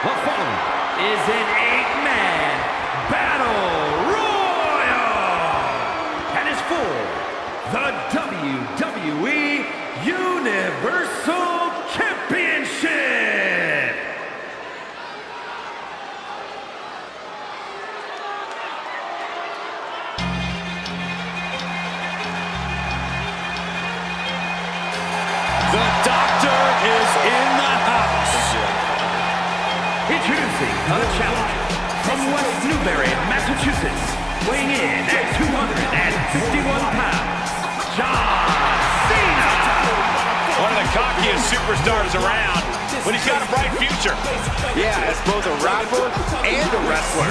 The following is an 8-man battle royal and is for the WWE Universal Championship. The doctor is in the house. Introducing the challenger from West Newbury, Massachusetts, weighing in at 251 pounds, John Cena. One of the cockiest superstars around, but he's got a bright future. Yeah, as both a rapper and a wrestler.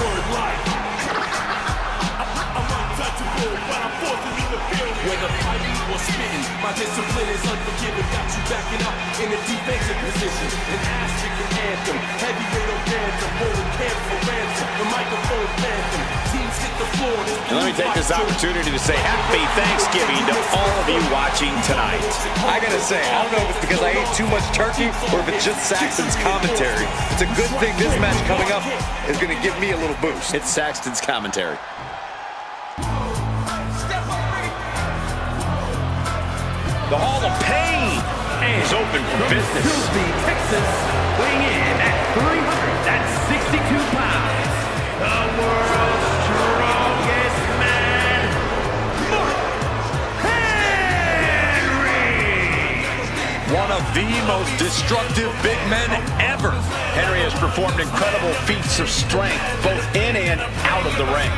Whether fighting or spitting, my discipline is unforgiving. Got you backing up in a defensive position. An ass-kicking anthem, heavyweight on phantom, holding camp for ransom. The microphone phantom, teams hit the floor. And let me take this opportunity to say happy Thanksgiving to all of you watching tonight. I gotta say, I don't know if it's because I ate too much turkey or if it's just Saxton's commentary. It's a good thing this match coming up is gonna give me a little boost. It's Saxton's commentary. The Hall of Pain is open for From business. Silsbee, Texas, weighing in at 362 pounds, the world's strongest man, Mark Henry. One of the most destructive big men ever. Henry has performed incredible feats of strength, both in and out of the ring.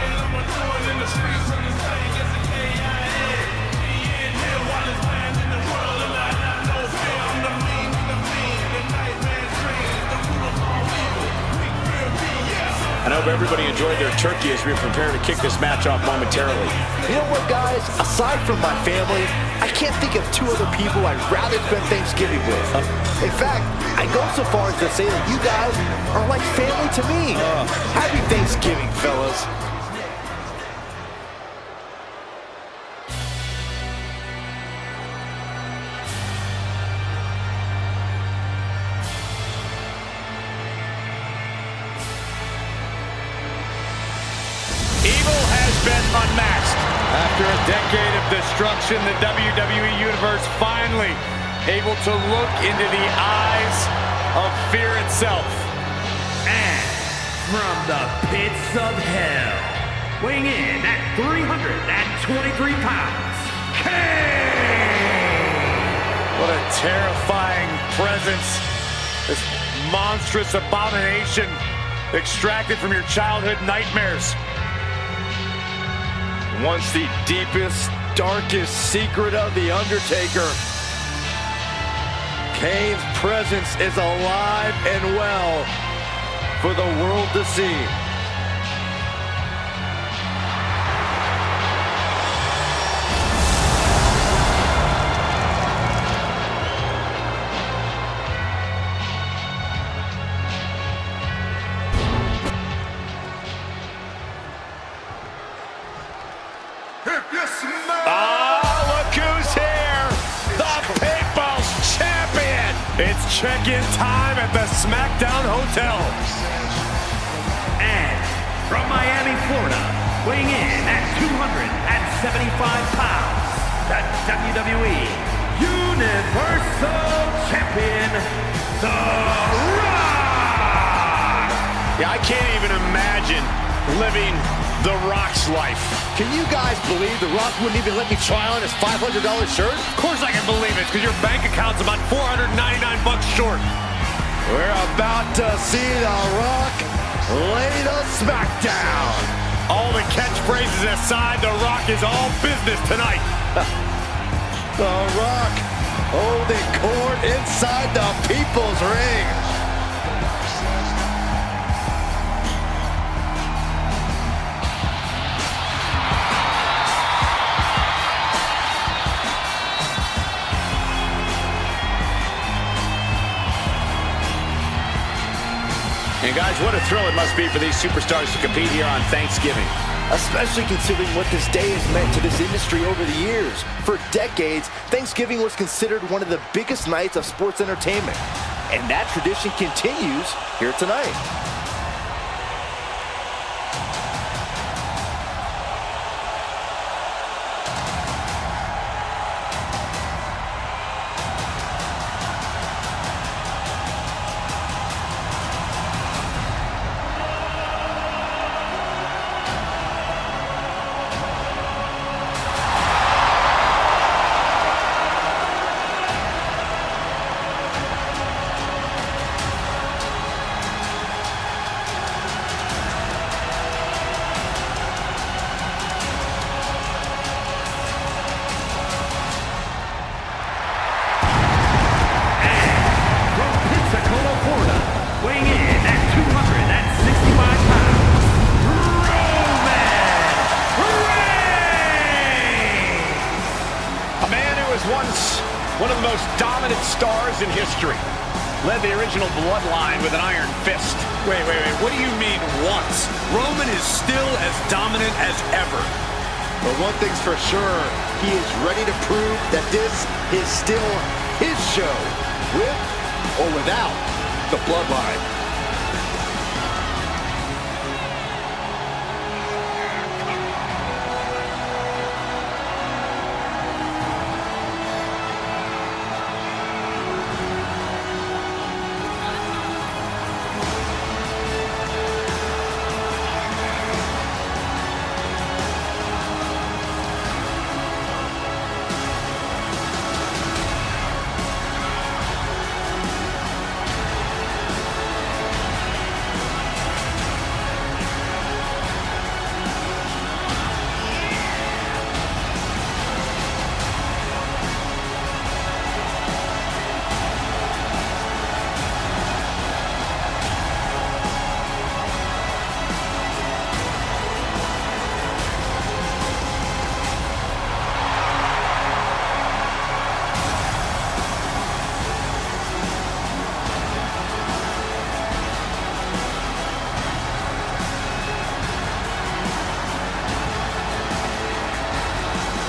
I hope everybody enjoyed their turkey as we prepare to kick this match off momentarily. You know what, guys? Aside from my family, I can't think of two other people I'd rather spend Thanksgiving with. In fact, I go so far as to say that you guys are like family to me. Happy Thanksgiving, fellas. Evil has been unmasked. After a decade of destruction, the WWE Universe finally able to look into the eyes of fear itself. And from the pits of hell, weighing in at 323 pounds, Kane! What a terrifying presence. This monstrous abomination extracted from your childhood nightmares. Once the deepest, darkest secret of The Undertaker, Kane's presence is alive and well for the world to see. Look who's here! The People's Champion! It's check-in time at the SmackDown Hotel. And from Miami, Florida, weighing in at 275 pounds, the WWE Universal Champion, The Rock! Yeah, I can't even imagine living The Rock's life. Can you guys believe The Rock wouldn't even let me try on his $500 shirt? Of course I can believe it, because your bank account's about $499 short. We're about to see The Rock lay the smackdown. All the catchphrases aside, The Rock is all business tonight. The Rock holding court inside the People's Ring. And guys, what a thrill it must be for these superstars to compete here on Thanksgiving. Especially considering what this day has meant to this industry over the years. For decades, Thanksgiving was considered one of the biggest nights of sports entertainment. and that tradition continues here tonight. Once one of the most dominant stars in history. Led the original bloodline with an iron fist. Wait. What do you mean once? Roman is still as dominant as ever. But one thing's for sure, he is ready to prove that this is still his show, with or without the bloodline.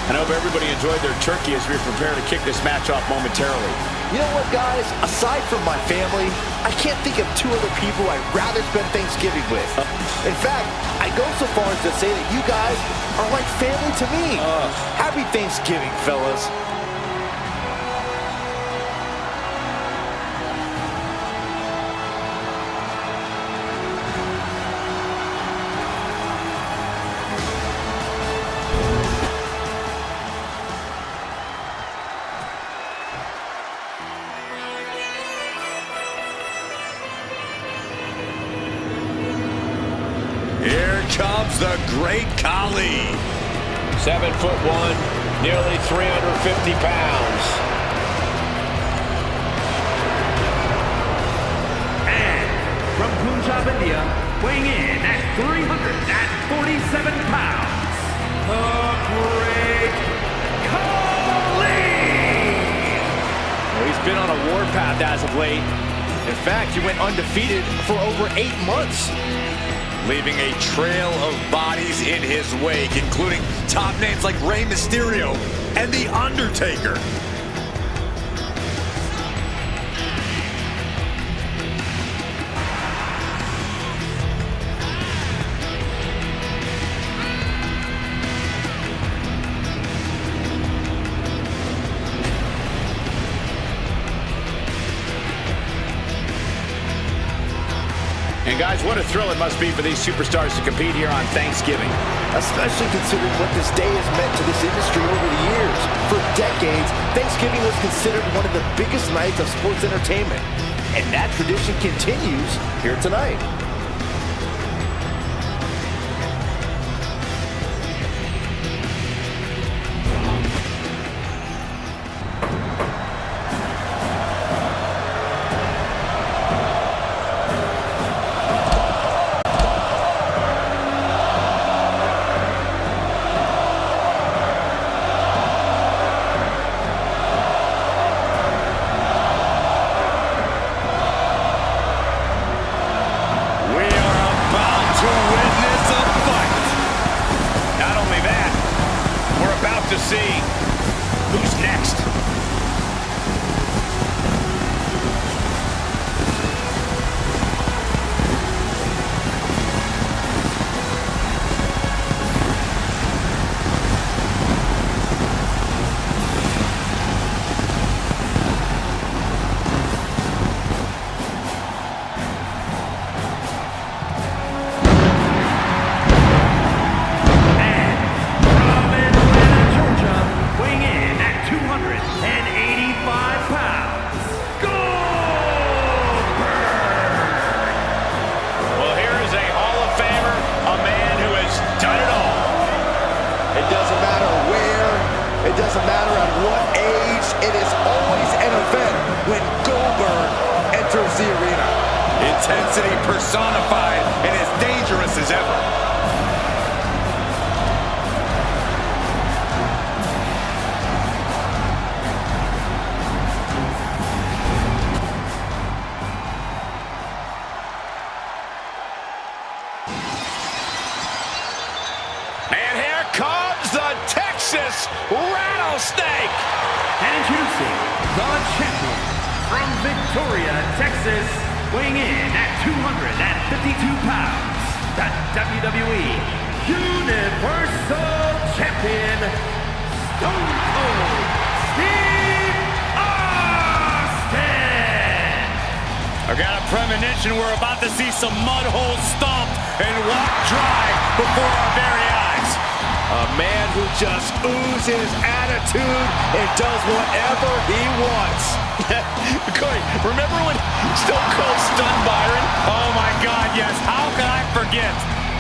I hope everybody enjoyed their turkey as we prepare to kick this match off momentarily. You know what, guys? Aside from my family, I can't think of two other people I'd rather spend Thanksgiving with. In fact, I go so far as to say that you guys are like family to me. Happy Thanksgiving, fellas. Here comes the Great Khali. 7'1", nearly 350 pounds. And from Punjab, India, weighing in at 347 pounds, the Great Khali. Well, he's been on a warpath as of late. In fact, he went undefeated for over 8 months. Leaving a trail of bodies in his wake, including top names like Rey Mysterio and The Undertaker. And guys, what a thrill it must be for these superstars to compete here on Thanksgiving. Especially considering what this day has meant to this industry over the years. For decades, Thanksgiving was considered one of the biggest nights of sports entertainment. And that tradition continues here tonight. To see who's next. intensity personified and as dangerous as ever. And here comes the Texas Rattlesnake. And introducing the champion from Victoria, Texas, weighing in at 252 pounds, the WWE Universal Champion, Stone Cold Steve Austin. I got a premonition we're about to see some mud holes stomped and walked dry before our very eyes. A man who just oozes attitude and does whatever he wants. Corey, remember when Stone Cold stunned Byron? Oh my God, yes. How can I forget?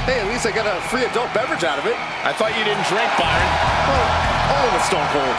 Hey, at least I got a free adult beverage out of it. I thought you didn't drink, Byron. Oh, all with Stone Cold.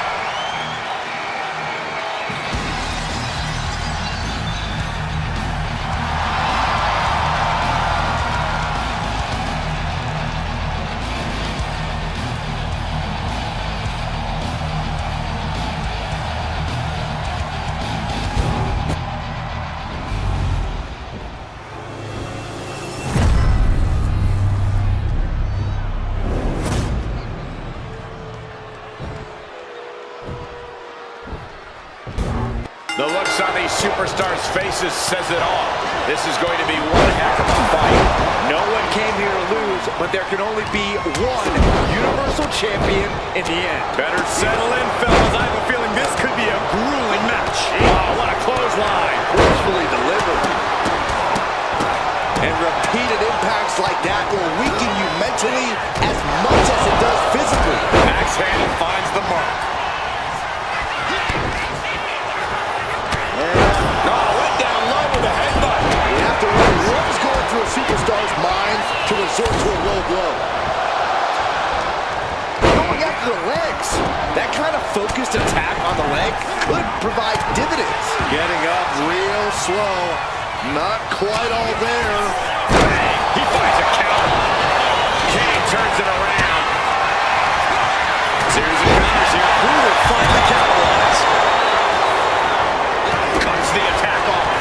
The looks on these superstars' faces says it all. This is going to be one heck of a fight. No one came here to lose, but there can only be one Universal Champion in the end. Better settle in, fellas. I have a feeling this could be a grueling match. Oh, what a clothesline. Forcefully delivered. And repeated impacts like that will weaken you mentally as much as it does physically. Axe handle finds the mark. Went down low with a headbutt. You have to wonder what is going through a superstar's mind to resort to a low blow. Going after the legs. That kind of focused attack on the leg could provide dividends. Getting up real slow. Not quite all there. Bang! He finds a counter. Kane turns it around. Series of counters here. Who will finally capitalize? Cuts the attack off.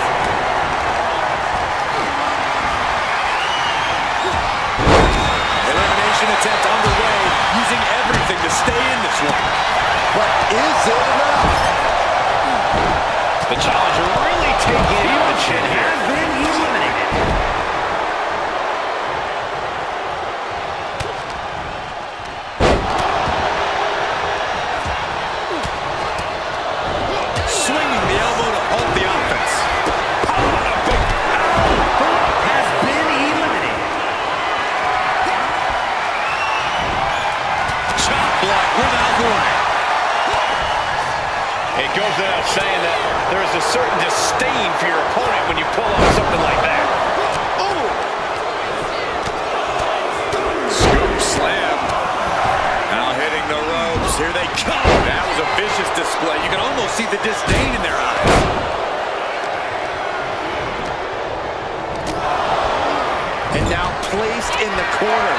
Elimination attempt underway, using everything to stay in this one. But is it enough? The challenger really taking it on the chin here. Has been eliminated. Swinging the elbow to halt the offense. Has been eliminated. Chop block without warning. It goes without saying that there is a certain disdain for your opponent when you pull off something like that. Oh! Scoop slam. Now hitting the ropes. Here they come. That was a vicious display. You can almost see the disdain in their eyes. And now placed in the corner.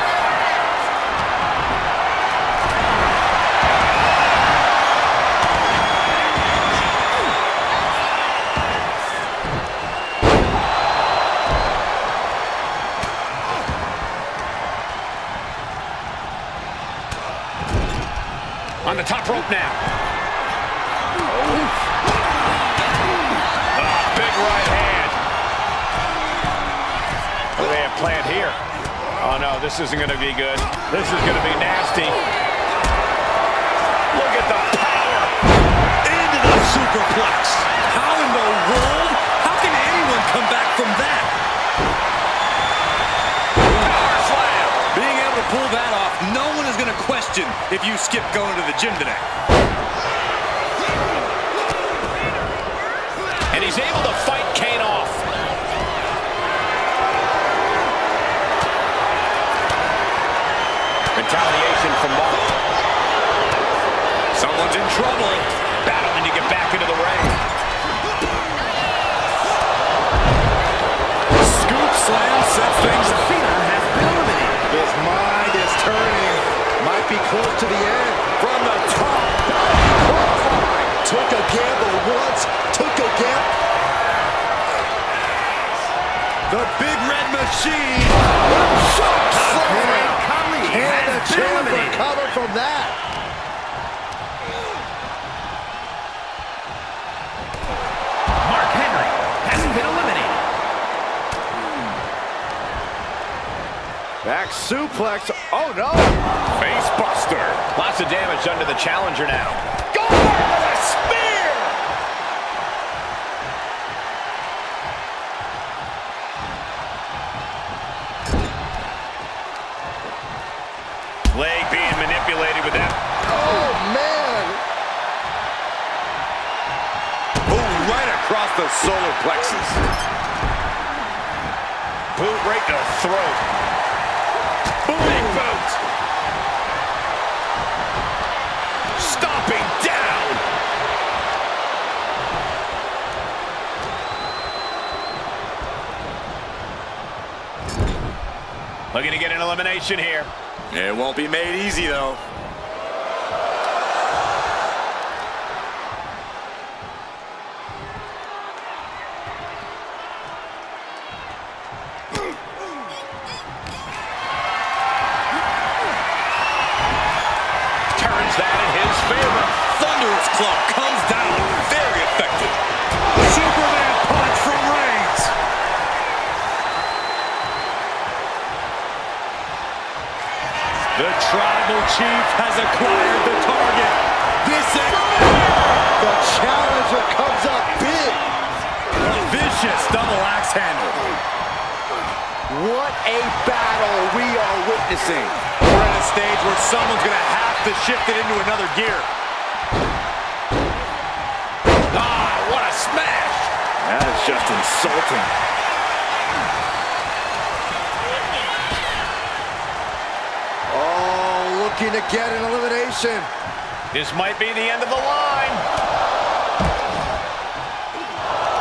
On the top rope now. Big right hand. What do they have planned here? Oh no, this isn't going to be good. This is going to be nasty. Look at the power. Into the superplex. How in the world? How can anyone come back from that? Power slam. Being able to pull that off, no one is going to question if you skip going to the gym today. And he's able to fight Kane off. Retaliation from Mark. Someone's in trouble. Battling to get back into the ring. to the end. From the top. Took a gamble once, took a gamble. The Big Red Machine. Great Khali Can the has been champ eliminated. recover from that? Mark Henry has been eliminated. Back suplex. Oh no! Face buster. Lots of damage done to the challenger now. Goldberg with a spear! Leg being manipulated with that. Oh man! Boom, right across the solar plexus. Boot right to the throat. Big boot. Stomping down. Looking to get an elimination here. It won't be made easy, though. Turns that in his favor. Thunderous club comes down. Very effective. Superman punch from Reigns. The tribal chief has acquired the target. This is The challenger comes up big. a vicious double axe handle. What a battle we are witnessing. We're at a stage where someone's going to have to shift it into another gear. Ah, what a smash. That is just insulting. Oh, looking to get an elimination. This might be the end of the line.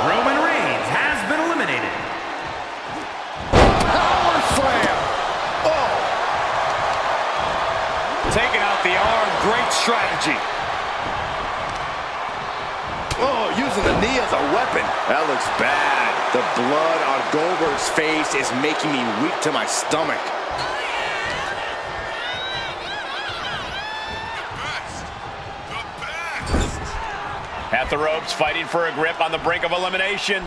Roman Reigns has been eliminated. Power slam. Oh, Taking out the arm, great strategy. Oh, using the knee as a weapon. That looks bad. The blood on Goldberg's face is making me weak to my stomach. At the ropes, fighting for a grip on the brink of elimination.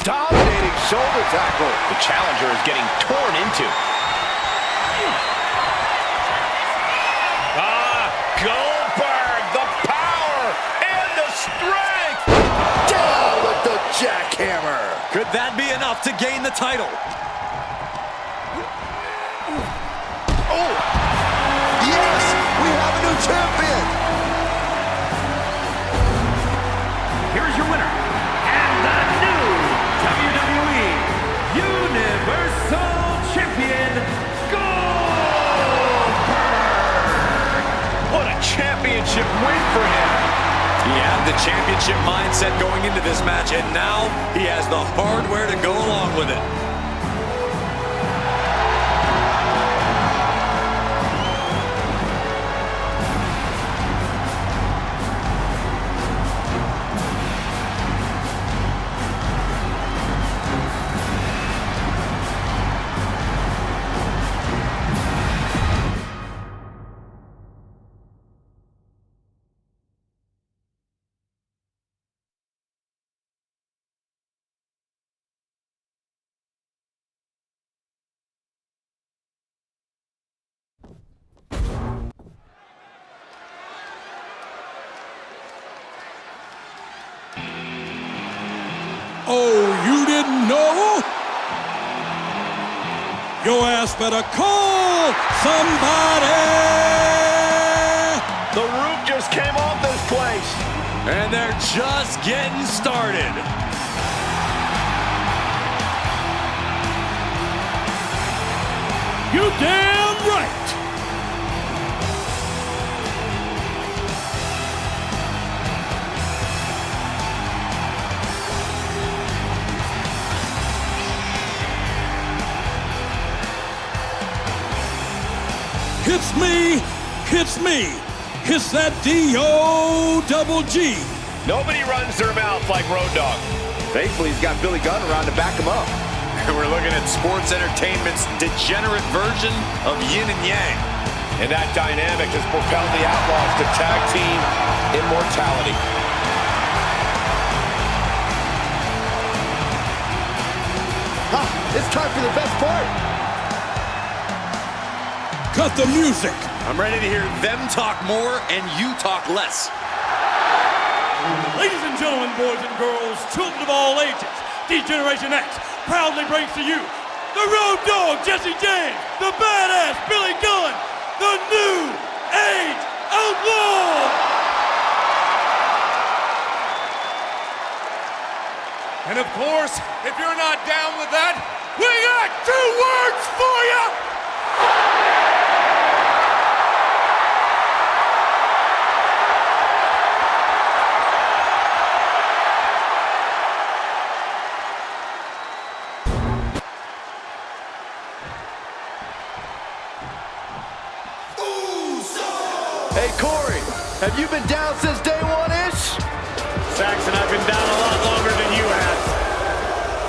dominating shoulder tackle. The challenger is getting torn into. Goldberg, the power and the strength. Down with the jackhammer. Could that be enough to gain the title? Oh, yes, we have a new champion. Here's your winner, and the new WWE Universal Champion, Goldberg! What a championship win for him. He had the championship mindset going into this match, and now he has the hardware to go along with it. Oh, you didn't know? Your ass better call somebody! The roof just came off this place. And they're just getting started. You damn right! hits me, hits me. Hits that D-O-double-G. Nobody runs their mouth like Road Dogg. Thankfully, he's got Billy Gunn around to back him up. And we're looking at sports entertainment's degenerate version of yin and yang. And that dynamic has propelled the Outlaws to tag team immortality. It's time for the best part. Cut the music. I'm ready to hear them talk more and you talk less. Ladies and gentlemen, boys and girls, children of all ages, D-Generation X proudly brings to you the Road Dogg, Jesse James, the badass Billy Gunn, the New Age Outlaw. And of course, if you're not down with that, we got 2 words for you. Hey, Corey, have you been down since day one-ish? Saxon, I've been down a lot longer than you have.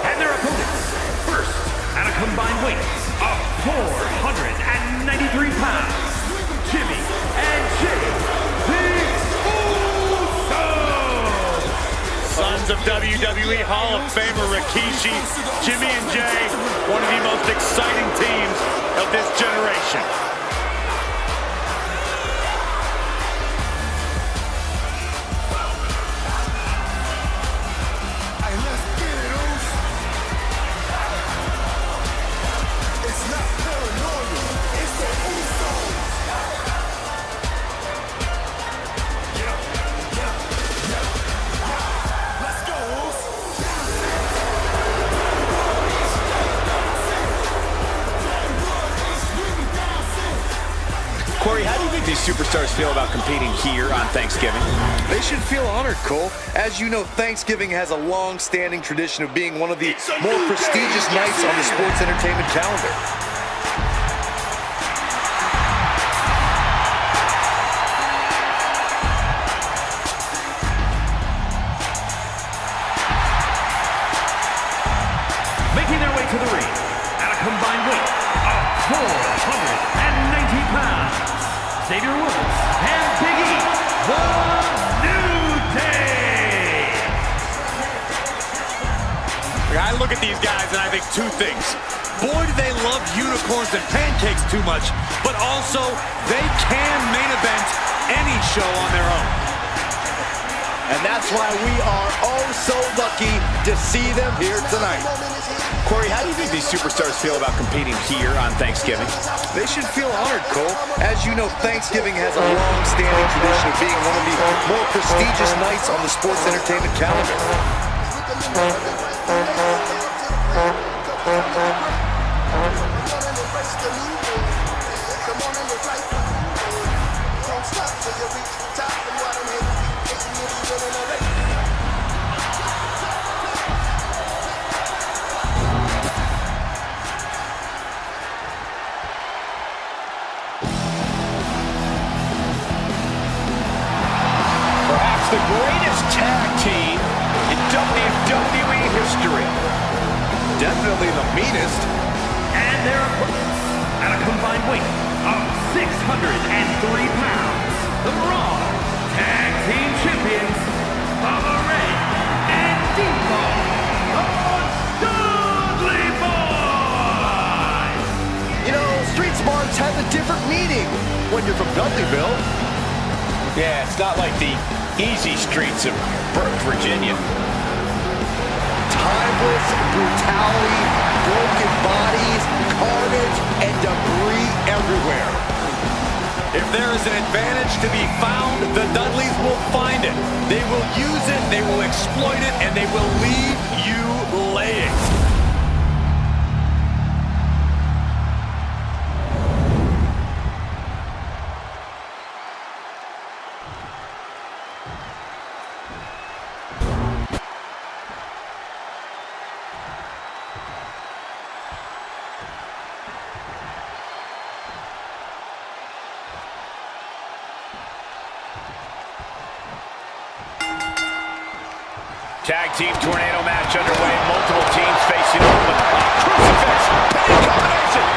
And their opponents, first at a combined weight of 493 pounds, Jimmy and Jay, the Usos. Sons of WWE Hall of Famer Rikishi, Jimmy and Jay, one of the most exciting teams of this generation. Corey, how do you think these superstars feel about competing here on Thanksgiving? They should feel honored, Cole. As you know, Thanksgiving has a long-standing tradition of being one of the more prestigious nights on the sports entertainment calendar. Making their way to the ring at a combined weight of 490 pounds, Xavier Woods and Big E, the New Day. I look at these guys and I think 2 things. Boy, do they love unicorns and pancakes too much, but also they can main event any show on their own. And that's why we are oh so lucky to see them here tonight. Corey, how do you think these superstars feel about competing here on Thanksgiving? They should feel honored, Cole. As you know, Thanksgiving has a long-standing tradition of being one of the more prestigious nights on the sports entertainment calendar. Perhaps the greatest tag team in WWE history. Definitely the meanest. And their opponents at a combined weight of 603 pounds, the Raw Tag Team Champions, Bubba Ray and Default, the Dudley Boyz. You know, street smarts has a different meaning when you're from Dudleyville. Yeah, it's not like the easy streets of Burke, Virginia. Timeless brutality, broken bodies, carnage, and debris everywhere. If there is an advantage to be found, the Dudleys will find it. They will use it, they will exploit it, and they will leave you laying. Tag team tornado match underway. Multiple teams facing off with crucifix. Big combination.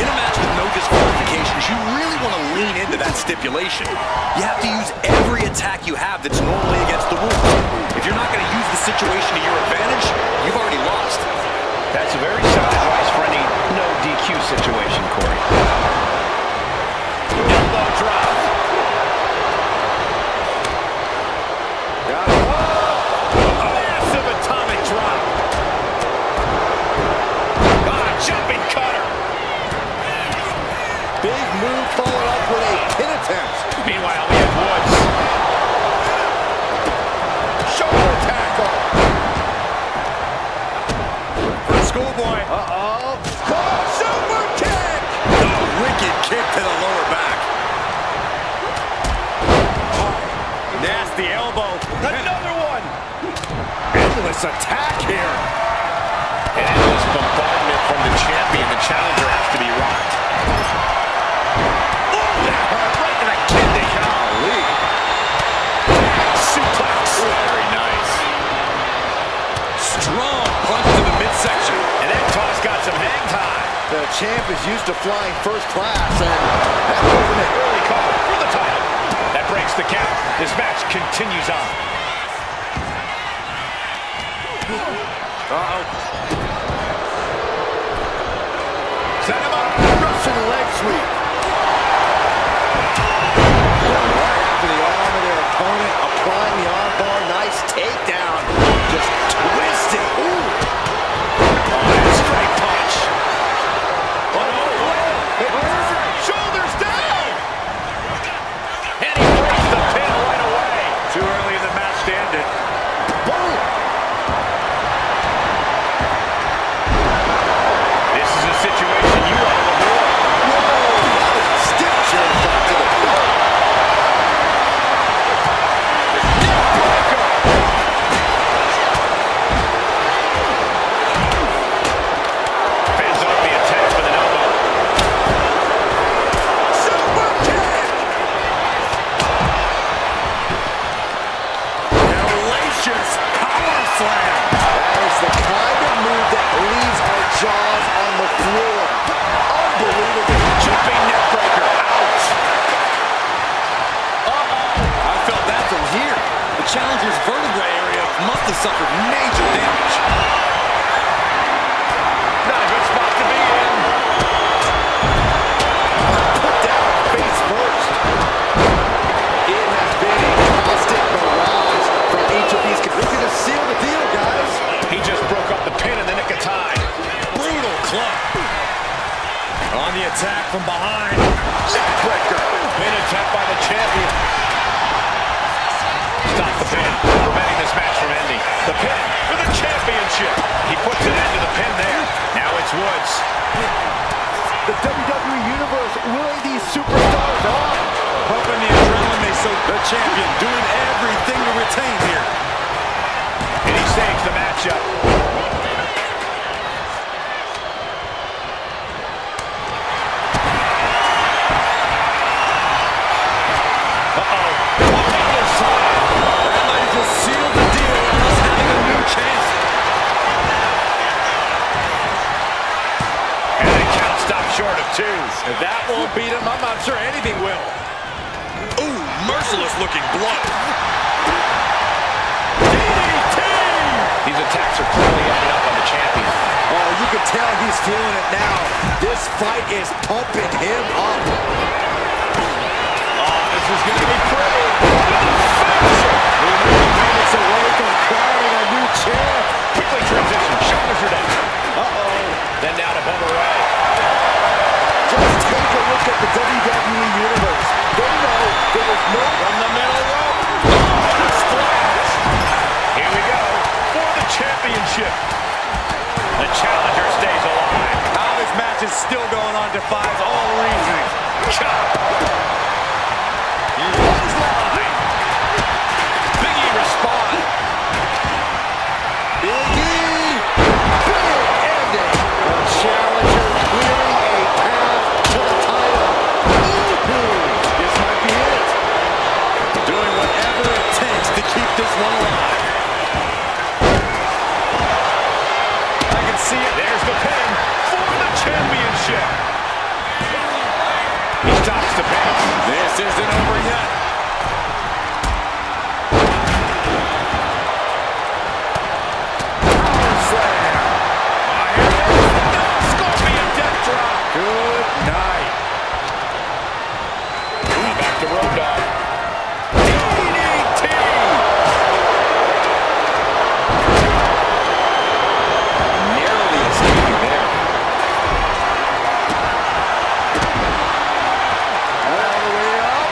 In a match with no disqualifications, you really want to lean into that stipulation. You have to use every attack you have that's normally against the rules. If you're not going to use the situation to your advantage, you've already lost. That's a very sound advice for any no DQ situation, Corey. Elbow drop. Got it. A massive atomic drop. Jumping cutter. Big move followed up with a pin attempt. Meanwhile, we have Woods. Shoulder tackle. For Schoolboy. Uh-oh. Super kick. Oh, wicked kick to the lower back. Nasty elbow. Another one. Endless attack here. An endless bombardment from the champion. The challenger has to be rocked. Right to the kidney. Golly. Suplex. Very nice. Strong punch to the midsection. And that toss got some hang time. The champ is used to flying first class, and that wasn't it. Early call for the title. That breaks the count. This match continues on. Uh-oh. Set him up. Russian leg sweep. Right after the arm of their opponent, applying the arm bar. Nice takedown. Just twisted. Ooh. Straight punch. Shoulders down. And he breaks the pin right away. Too early in the match to end it. Boom. This is a situation you want to avoid. Whoa. Stiff chair shot to the floor. Fans off the attack with an elbow. Super kick. Hellacious power slam. That is the kind of move that leaves our jaws on the floor. Unbelievable. Jumping neck breaker. Ouch. I felt that from here. The challenger's vertebrae area must have suffered major damage. Not a good spot to be in. Put down face first. It has been a constant barrage from each of these. Looking to seal the deal, guys. He just broke up the pin in the nick of time. Brutal club. On the attack from behind. Neckbreaker. Pin attempt by the champion. Stop the pin, preventing this match from ending. The pin for the championship. He puts an end to the pin there. Now it's Woods. The WWE Universe willing these superstars off. Pumping the adrenaline, they so the champion doing everything to retain here. And he saves the matchup. That might have just sealed the deal and us having a new chance. And the count stopped short of 2. If that won't beat him, I'm not sure anything will. Ooh, merciless looking blood. DDT! These attacks are clearly ending up on the champion. Oh, you can tell he's feeling it now. This fight is pumping him up. This is going to be pretty. He may be minutes away from crowning a new champ. Quickly transition. Shoulders are down. Uh-oh. Then down to Bubba Ray. Just take a look at the WWE Universe. They know there was no From the middle rope. Splash. Here we go for the championship. The challenger stays alive. How this match is still going on defies all reasoning. Chop. Clothesline. Big E respond. Big E. Big ending. The challenger clearing a path to the title. This might be it. Doing whatever it takes to keep this one alive. see it. There's the pin for the championship. He stops the pin. This isn't over yet. Power slam. Here it is. No, Scorpion death drop. Good night. Back to Road Dogg. DDT. Nearly escaping there. All the way up.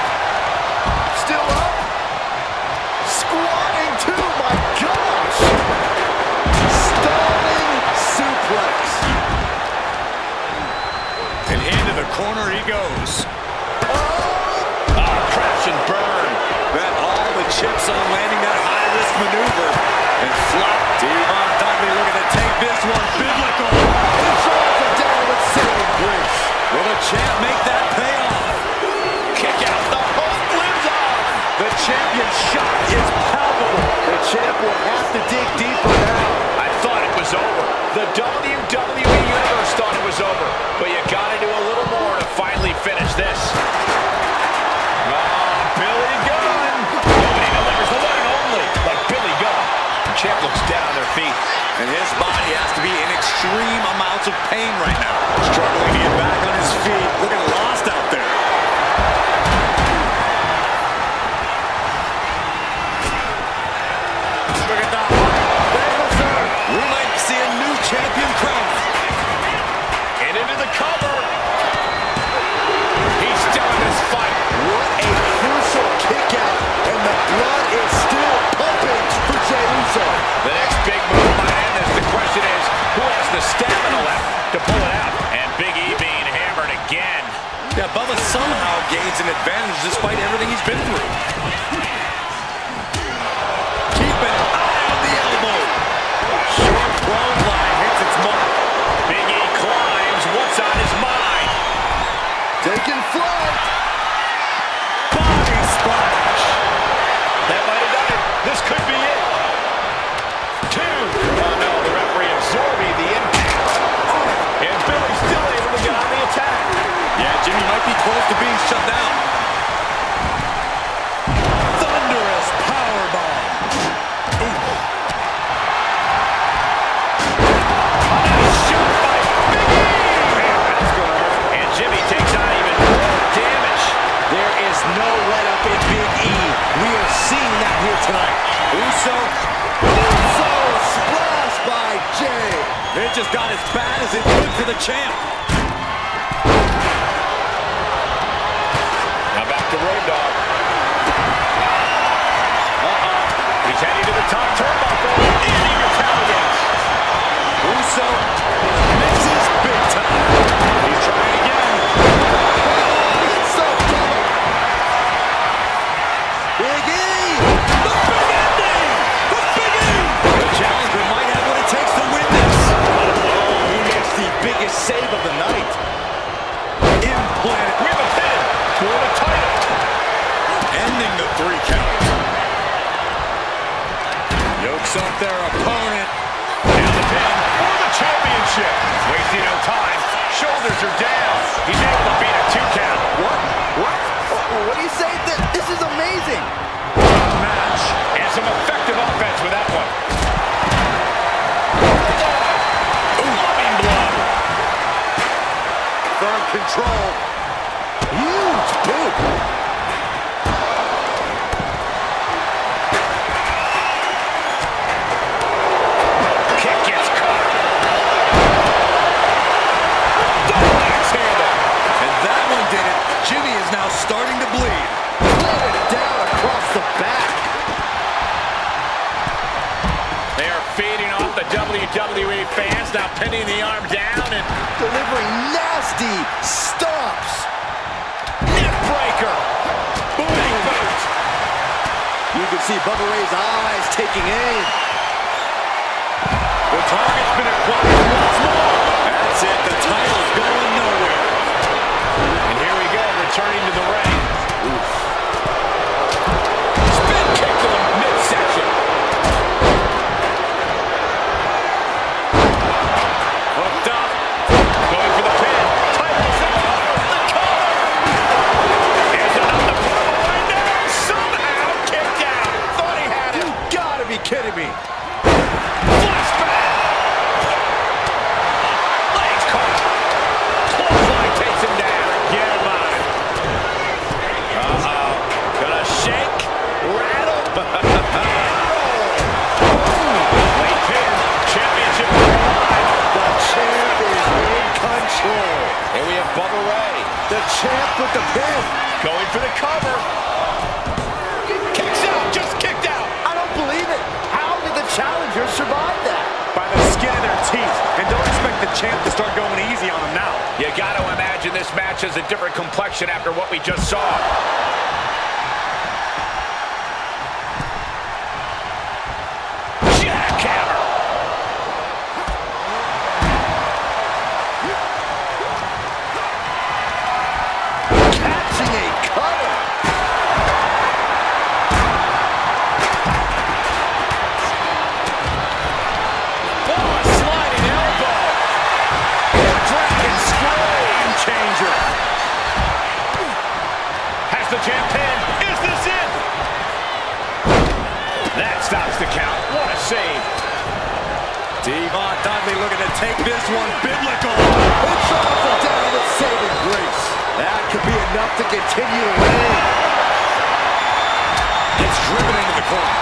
Still up. Squatting too, my gosh. Stalling suplex. And into the corner he goes. Crash and burn. Bet all the chips on landing that high-risk maneuver. And flop. Devon Dudley looking to take this one. Biblical. And draws it down with saving grace. Will the champ make that pay off? Kick out. The hope lives on. The champion's shot is palpable. The champ will have to dig deeper now. I thought it was over. The WWE Universe thought it was over. But you got to do a little more to finally finish this. Billy Gunn. Nobody delivers the one and only like Billy Gunn. The champ looks down on their feet. And his body has to be in extreme amounts of pain right now. Struggling to get back on his feet. Looking lost out there. Look at that. We might see a new champion crowned. And into the cover. He's still in this fight. What a crucial kick out, and the blood is still pumping for Jey Uso. The next big move might end this. The question is, who has the stamina left to pull it out? And Big E being hammered again. Yeah, Bubba somehow gains an advantage despite everything he's been through. Keep an eye on the elbow. Short clothesline hits its mark. Big E climbs. What's on his mind? Taking flight. Body splash. That might have done it. This could be it. 2. Oh no, the referee absorbing the impact. And Billy's still able to get on the attack. Yeah, Jimmy might be close to being shut down. Thunderous powerbomb. Nice shot by Big E. Man, that's going to hurt. And Jimmy takes on even more damage. There is no let-up in Big E. We are seeing that here tonight. Uso splash by Jey. It just got as bad as it could for the champ. Now back to Road Dogg. He's heading to the top turnbuckle. And he retaliates. Uso misses big time. He's trying again. It's so coming. Big E. The big ending. The Big E. The challenger might have what it takes to win this. He makes the biggest save of the night. Implanted with a pin for the title. Ending the 3 count. Yokes up their opponent. And the pin for the championship. Wasting no time. Shoulders are down. He's able to beat a 2 count. What do you say? This is amazing. Match. And some effective offense with that one. Loving blow. Firm control. Huge boot. Kick gets caught. Double axe handle. And that one did it. Jimmy is now starting to bleed. Planted down across the back. They are feeding off the WWE fans, now pinning the arm down and Delivering nasty stomps. neck breaker. Booty boot. You can see Bubba Ray's eyes taking aim. The target's been acquired once more. That's it. The title's going nowhere. And here we go, returning to the ring. Spin kick to the midsection. kidding me? Flashback! Legs caught. Clothesline takes him down. Get him on. Uh-oh. Gonna shake, rattle. Late pin. Championship on the line. The champ is in control. And we have Bubba Ray. The champ with the pin. Going for the cover. Kicks out. Just kicked out. I don't believe it. How did the challenger survive that? By the skin of their teeth. And don't expect the champ to start going easy on him now. You got to imagine this match has a different complexion after what we just saw. Jackhammer. Catching a cutter. Oh, a sliding elbow. Dragon scroll. Game changer. Has the champ pinned. Is this it? That stops the count. What a save. Devon Dudley looking to take this one biblical. It's off and down with saving grace. That could be enough to continue to win. It's driven into the corner.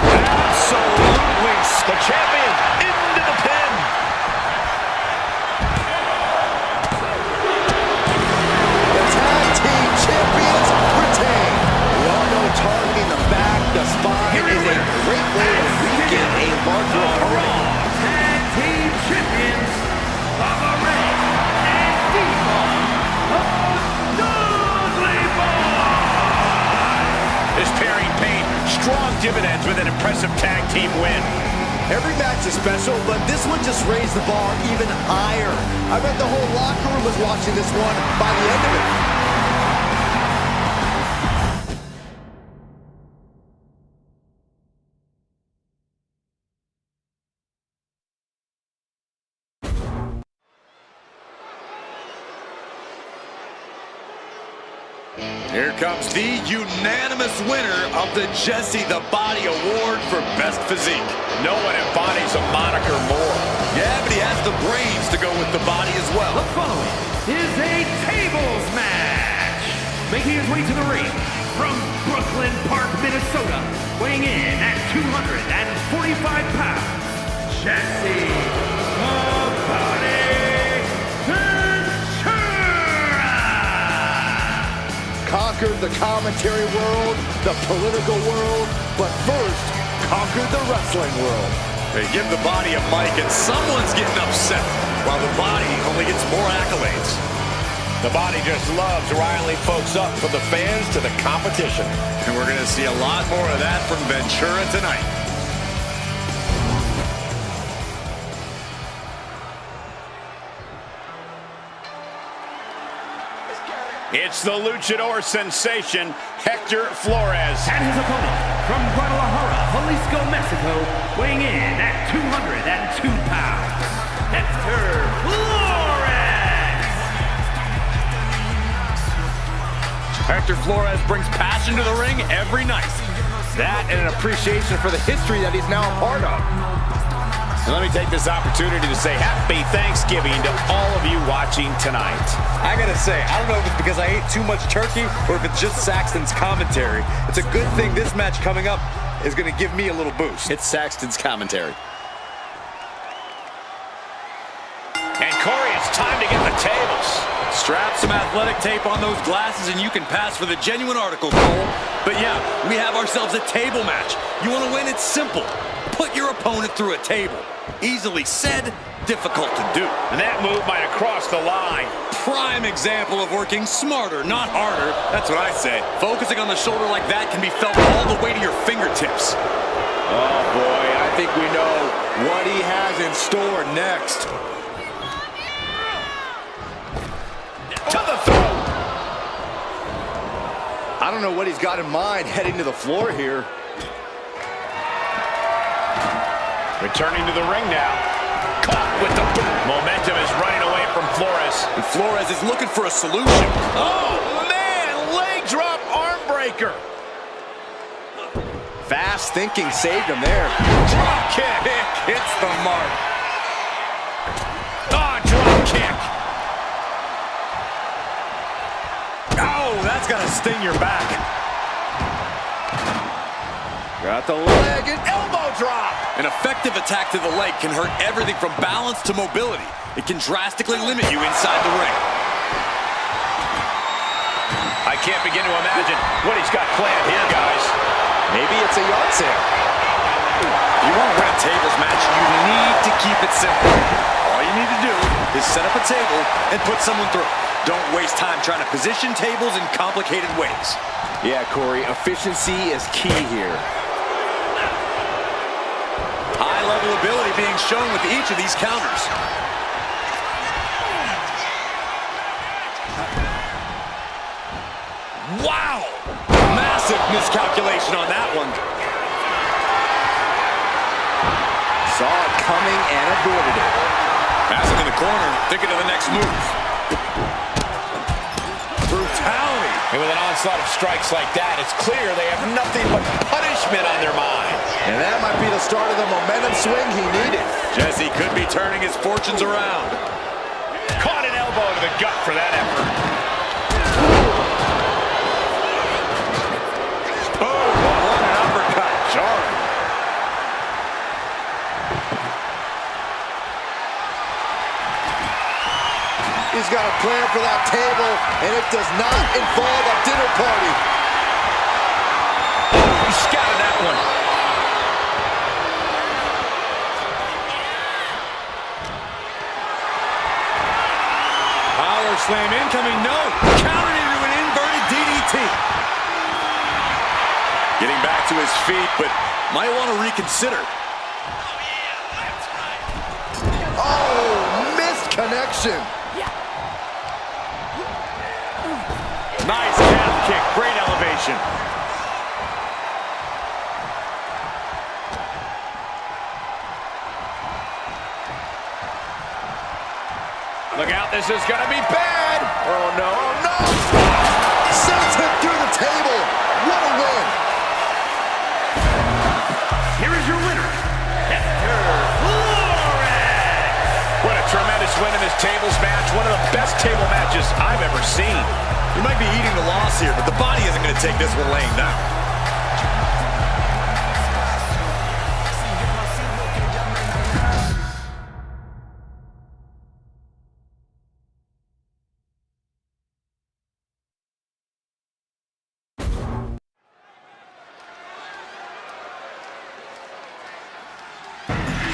Absolutely. The champion into the pin. The tag team champions retain. We all know targeting the back, the spine is a great way to weaken a larger opponent. Tag team champions, Bubba Ray and Devon Dudley Boyz. This pairing paid strong dividends with an impressive tag team win. Every match is special, but this one just raised the bar even higher. I bet the whole locker room was watching this one by the end of it. Here comes the unanimous winner of the Jesse the Body Award for Best Physique. No one embodies a moniker more. Yeah, but he has the brains to go with the body as well. The following is a tables match. Making his way to the ring from Brooklyn Park, Minnesota, weighing in at 245 pounds, Jesse the Body Ventura. Conquered the commentary world, the political world, but first, conquered the wrestling world. They give the body a mic and someone's getting upset, while the body only gets more accolades. The body just loves riling folks up from the fans to the competition. And we're going to see a lot more of that from Ventura tonight. It's the luchador sensation, Hector Flores. And his opponent from Guadalajara, Jalisco, Mexico, weighing in at 202 pounds, Hector Flores. Hector Flores brings passion to the ring every night. That and an appreciation for the history that he's now a part of. And let me take this opportunity to say happy Thanksgiving to all of you watching tonight. I gotta say, I don't know if it's because I ate too much turkey or if it's just Saxton's commentary. It's a good thing this match coming up is gonna give me a little boost. It's Saxton's commentary. And Corey, it's time to get the tables. Strap some athletic tape on those glasses and you can pass for the genuine article, Cole. But yeah, we have ourselves a table match. You want to win? It's simple. Put your opponent through a table. Easily said, difficult to do. And that move might have crossed the line. Prime example of working smarter, not harder. That's what I say. Focusing on the shoulder like that can be felt all the way to your fingertips. Oh boy, I think we know what he has in store next. To the throat. I don't know what he's got in mind heading to the floor here. Returning to the ring now. Caught with the boot. Momentum is running away from Flores. And Flores is looking for a solution. Oh, man! Leg drop arm breaker. Fast thinking saved him there. Drop kick hits the mark. Oh, drop kick. Oh, that's gonna sting your back. Got the leg and elbow drop. An effective attack to the leg can hurt everything from balance to mobility. It can drastically limit you inside the ring. I can't begin to imagine what he's got planned here, guys. Maybe it's a yard sale. If you want to win a tables match, you need to keep it simple. All you need to do is set up a table and put someone through. Don't waste time trying to position tables in complicated ways. Yeah, Corey, efficiency is key here. High-level ability being shown with each of these counters. Wow! Massive miscalculation on that one. Saw it coming and avoided it. Has him in the corner, thinking of the next move. Brutality. And with an onslaught of strikes like that, it's clear they have nothing but punishment on their minds. And that might be the start of the momentum swing he needed. Jesse could be turning his fortunes around. Caught an elbow to the gut for that effort. Oh, what an uppercut. Jarring. He's got a plan for that table, and it does not involve a dinner party. He scouted that one. Power slam incoming, no. Countered into an inverted DDT. Getting back to his feet, but might want to reconsider. Oh, missed connection. Nice calf kick, great elevation. Look out, this is gonna be bad. Oh, no, oh, no. Sends him through the table. What a win. Here is your winner, Hector Flores. What a tremendous win in this tables match. One of the best table matches I've ever seen. You might be eating the loss here, but the body isn't going to take this one laying down.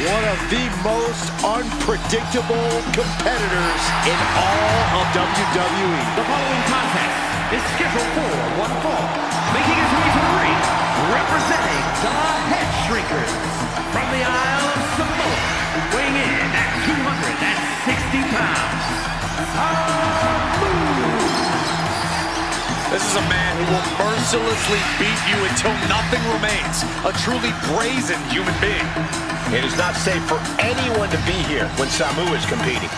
One of the most unpredictable competitors in all of WWE. The following contest is scheduled for one fall. Making his way to the ring, representing the Head Shrinkers from the Isle of Samoa, weighing in at 260 pounds, Samu. This is a man who will mercilessly beat you until nothing remains. A truly brazen human being. It is not safe for anyone to be here when Samu is competing.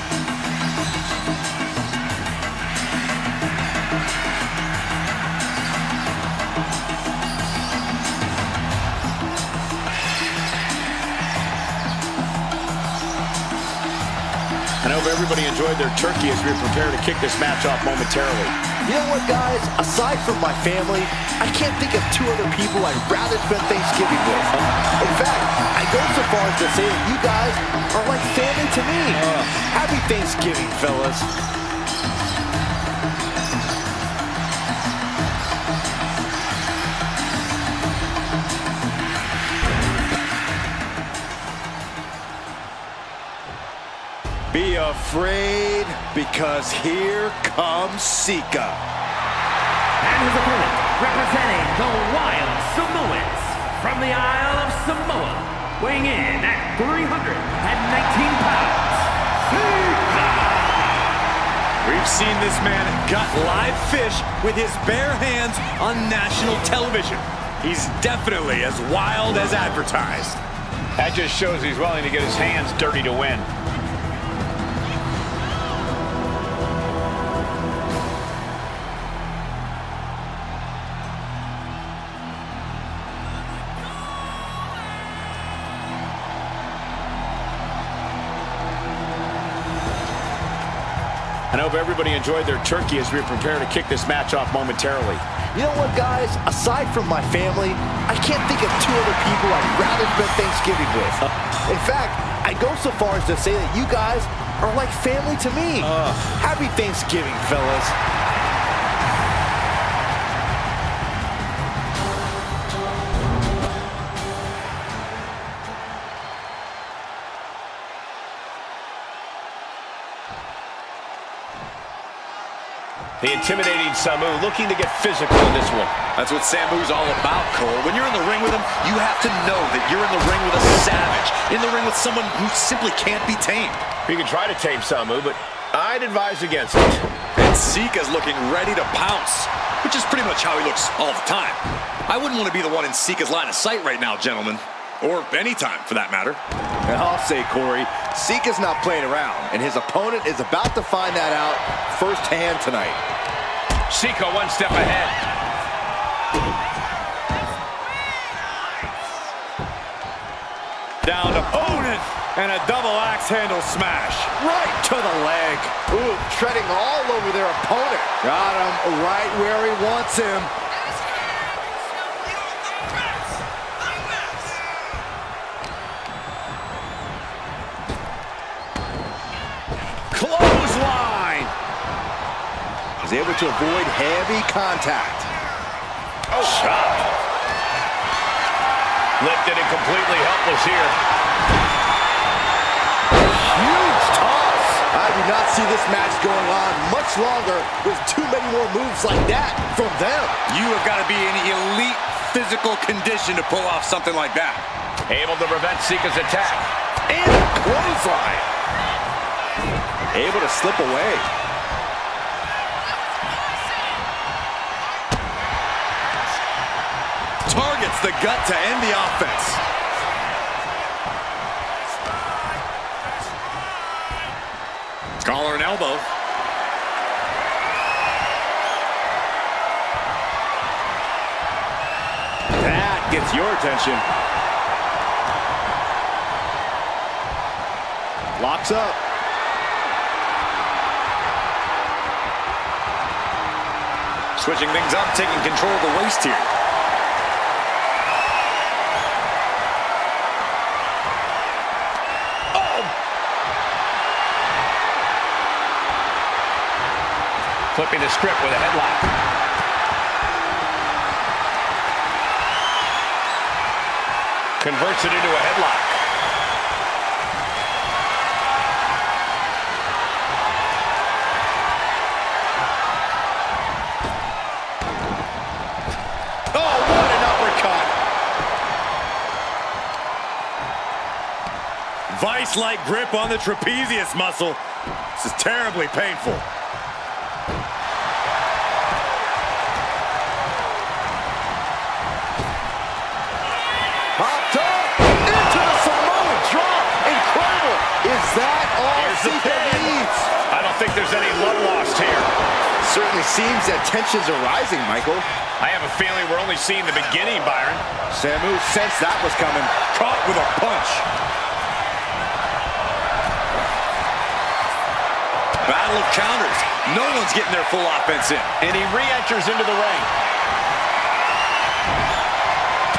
I hope everybody enjoyed their turkey as we prepare to kick this match off momentarily. You know what, guys? Aside from my family, I can't think of two other people I'd rather spend Thanksgiving with. In fact, I go so far as to say that you guys are like family to me. Happy Thanksgiving, fellas. Be afraid, because here comes Sika. And his opponent, representing the Wild Samoans from the Isle of Samoa, weighing in at 319 pounds, Sika. We've seen this man gut live fish with his bare hands on national television. He's definitely as wild as advertised. That just shows he's willing to get his hands dirty to win. I hope everybody enjoyed their turkey as we prepare to kick this match off momentarily. You know what, guys? Aside from my family, I can't think of two other people I'd rather spend Thanksgiving with. In fact, I go so far as to say that you guys are like family to me. Happy Thanksgiving, fellas. The intimidating Samu looking to get physical in this one. That's what Samu's all about, Cole. When you're in the ring with him, you have to know that you're in the ring with a savage, in the ring with someone who simply can't be tamed. You can try to tame Samu, but I'd advise against it. And Sika's looking ready to pounce, which is pretty much how he looks all the time. I wouldn't want to be the one in Sika's line of sight right now, gentlemen. Or any time, for that matter. And I'll say, Corey, Sika's not playing around, and his opponent is about to find that out firsthand tonight. Sika one step ahead. Down to opponent, and a double axe handle smash. Right to the leg. Ooh, treading all over their opponent. Got him right where he wants him. Clothesline. He's able to avoid heavy contact. Oh, shot. Lifted and completely helpless here. Huge toss. I do not see this match going on much longer with too many more moves like that from them. You have got to be in elite physical condition to pull off something like that. Able to prevent Sika's attack. And a clothesline. Able to slip away. Targets the gut to end the offense. Collar and elbow. That gets your attention. Locks up. Switching things up, taking control of the waist here. Flipping the script with a headlock. Converts it into a headlock. Oh, what an uppercut. Vice-like grip on the trapezius muscle. This is terribly painful. Popped up into the Samoan drop. Incredible. Is that all Sika needs? I don't think there's any love lost here. Certainly seems that tensions are rising, Michael. I have a feeling we're only seeing the beginning, Byron. Samu sensed that was coming. Caught with a punch. Battle of counters. No one's getting their full offense in. And he re-enters into the ring.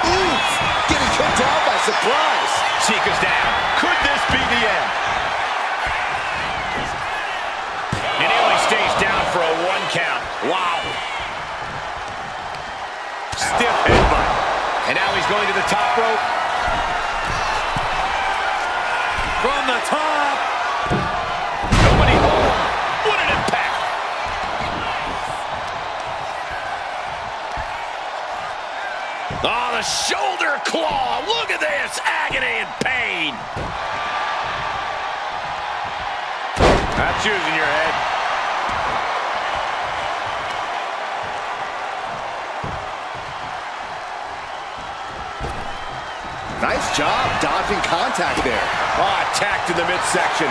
Oof! Getting kicked out by surprise. Sika's down. Could this be the end? And he only stays down for a 1 count. Wow. Stiff headbutt. And now he's going to the top rope. From the top. Nobody home. What an impact. Oh, the shoulder claw. Look at this. Agony and pain. That's using your head. Nice job dodging contact there. Oh, attacked in the midsection.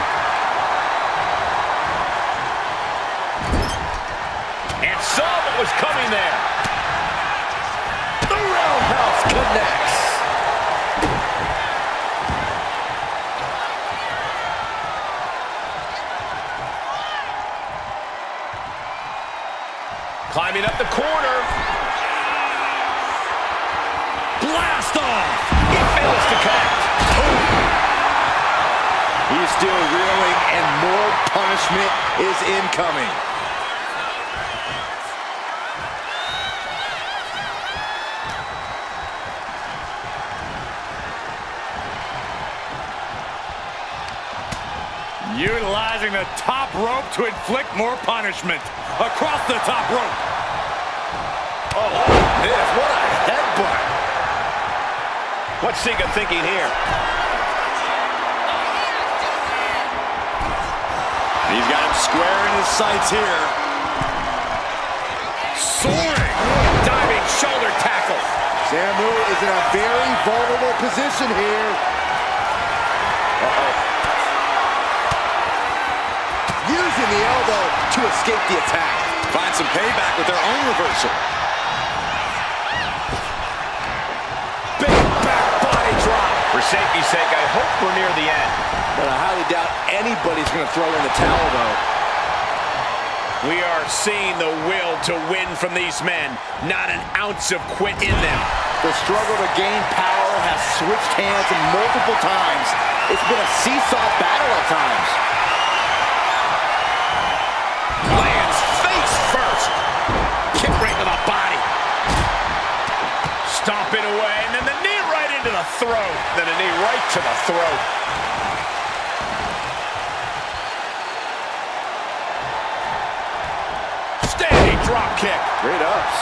And saw what was coming there. The roundhouse connects. off. He fails to connect. He's still reeling, and more punishment is incoming. Utilizing the top rope to inflict more punishment. Across the top rope. Oh, this, what a headbutt. What's Cena thinking here? He's got him square in his sights here. Soaring. Diving shoulder tackle. Samu is in a very vulnerable position here. Using the elbow to escape the attack. Find some payback with their own reversal. Big back body drop. For safety's sake, I hope we're near the end. But I highly doubt anybody's going to throw in the towel, though. We are seeing the will to win from these men. Not an ounce of quit in them. The struggle to gain power has switched hands multiple times. It's been a seesaw battle at times. Lands face first. Kick right to the body. Stomping away, and then the knee right into the throat. Then a knee right to the throat. Standing drop kick. Great ups.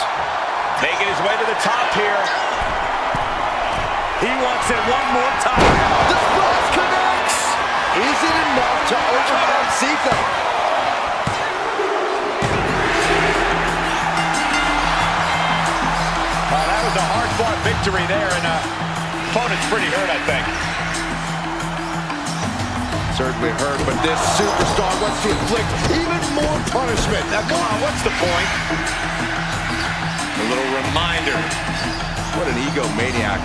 Making his way to the top here. He wants it one more time. The splash connects. Is it enough to overcome Sika? That was a hard-fought victory there, and opponent's pretty hurt, I think. Certainly hurt, but this superstar wants to inflict even more punishment. Now, come on, what's the point? A little reminder. What an egomaniac.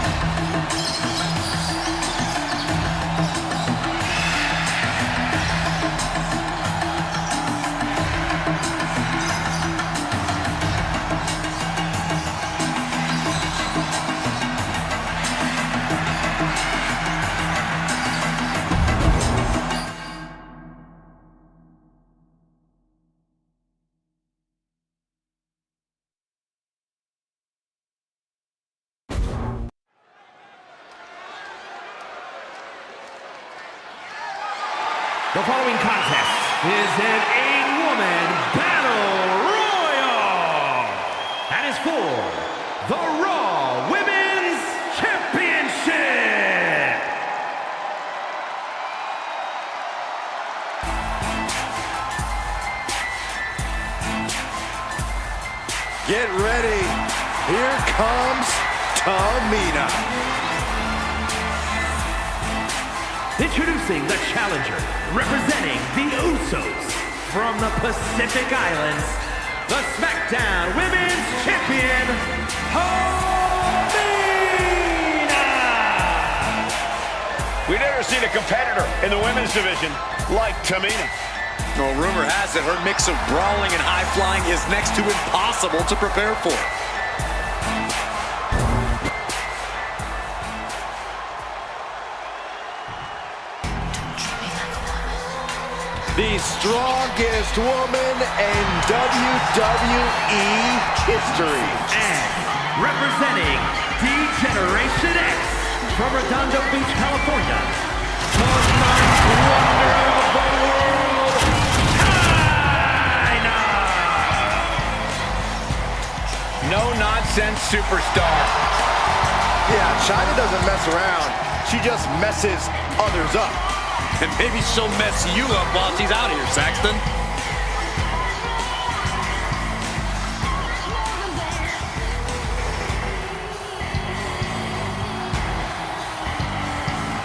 The following contest is an 8-woman battle royal. That is for the Raw Women's Championship. Get ready. Here comes Tamina. Introducing the challenger, representing the Usos from the Pacific Islands, the SmackDown Women's Champion, Tamina! We've never seen a competitor in the women's division like Tamina. Well, rumor has it her mix of brawling and high-flying is next to impossible to prepare for. The strongest woman in WWE history. And representing D-Generation X from Redondo Beach, California, the ninth wonder of the world, Chyna! No-nonsense superstar. Yeah, Chyna doesn't mess around. She just messes others up. And maybe she'll mess you up while she's out here, Saxton.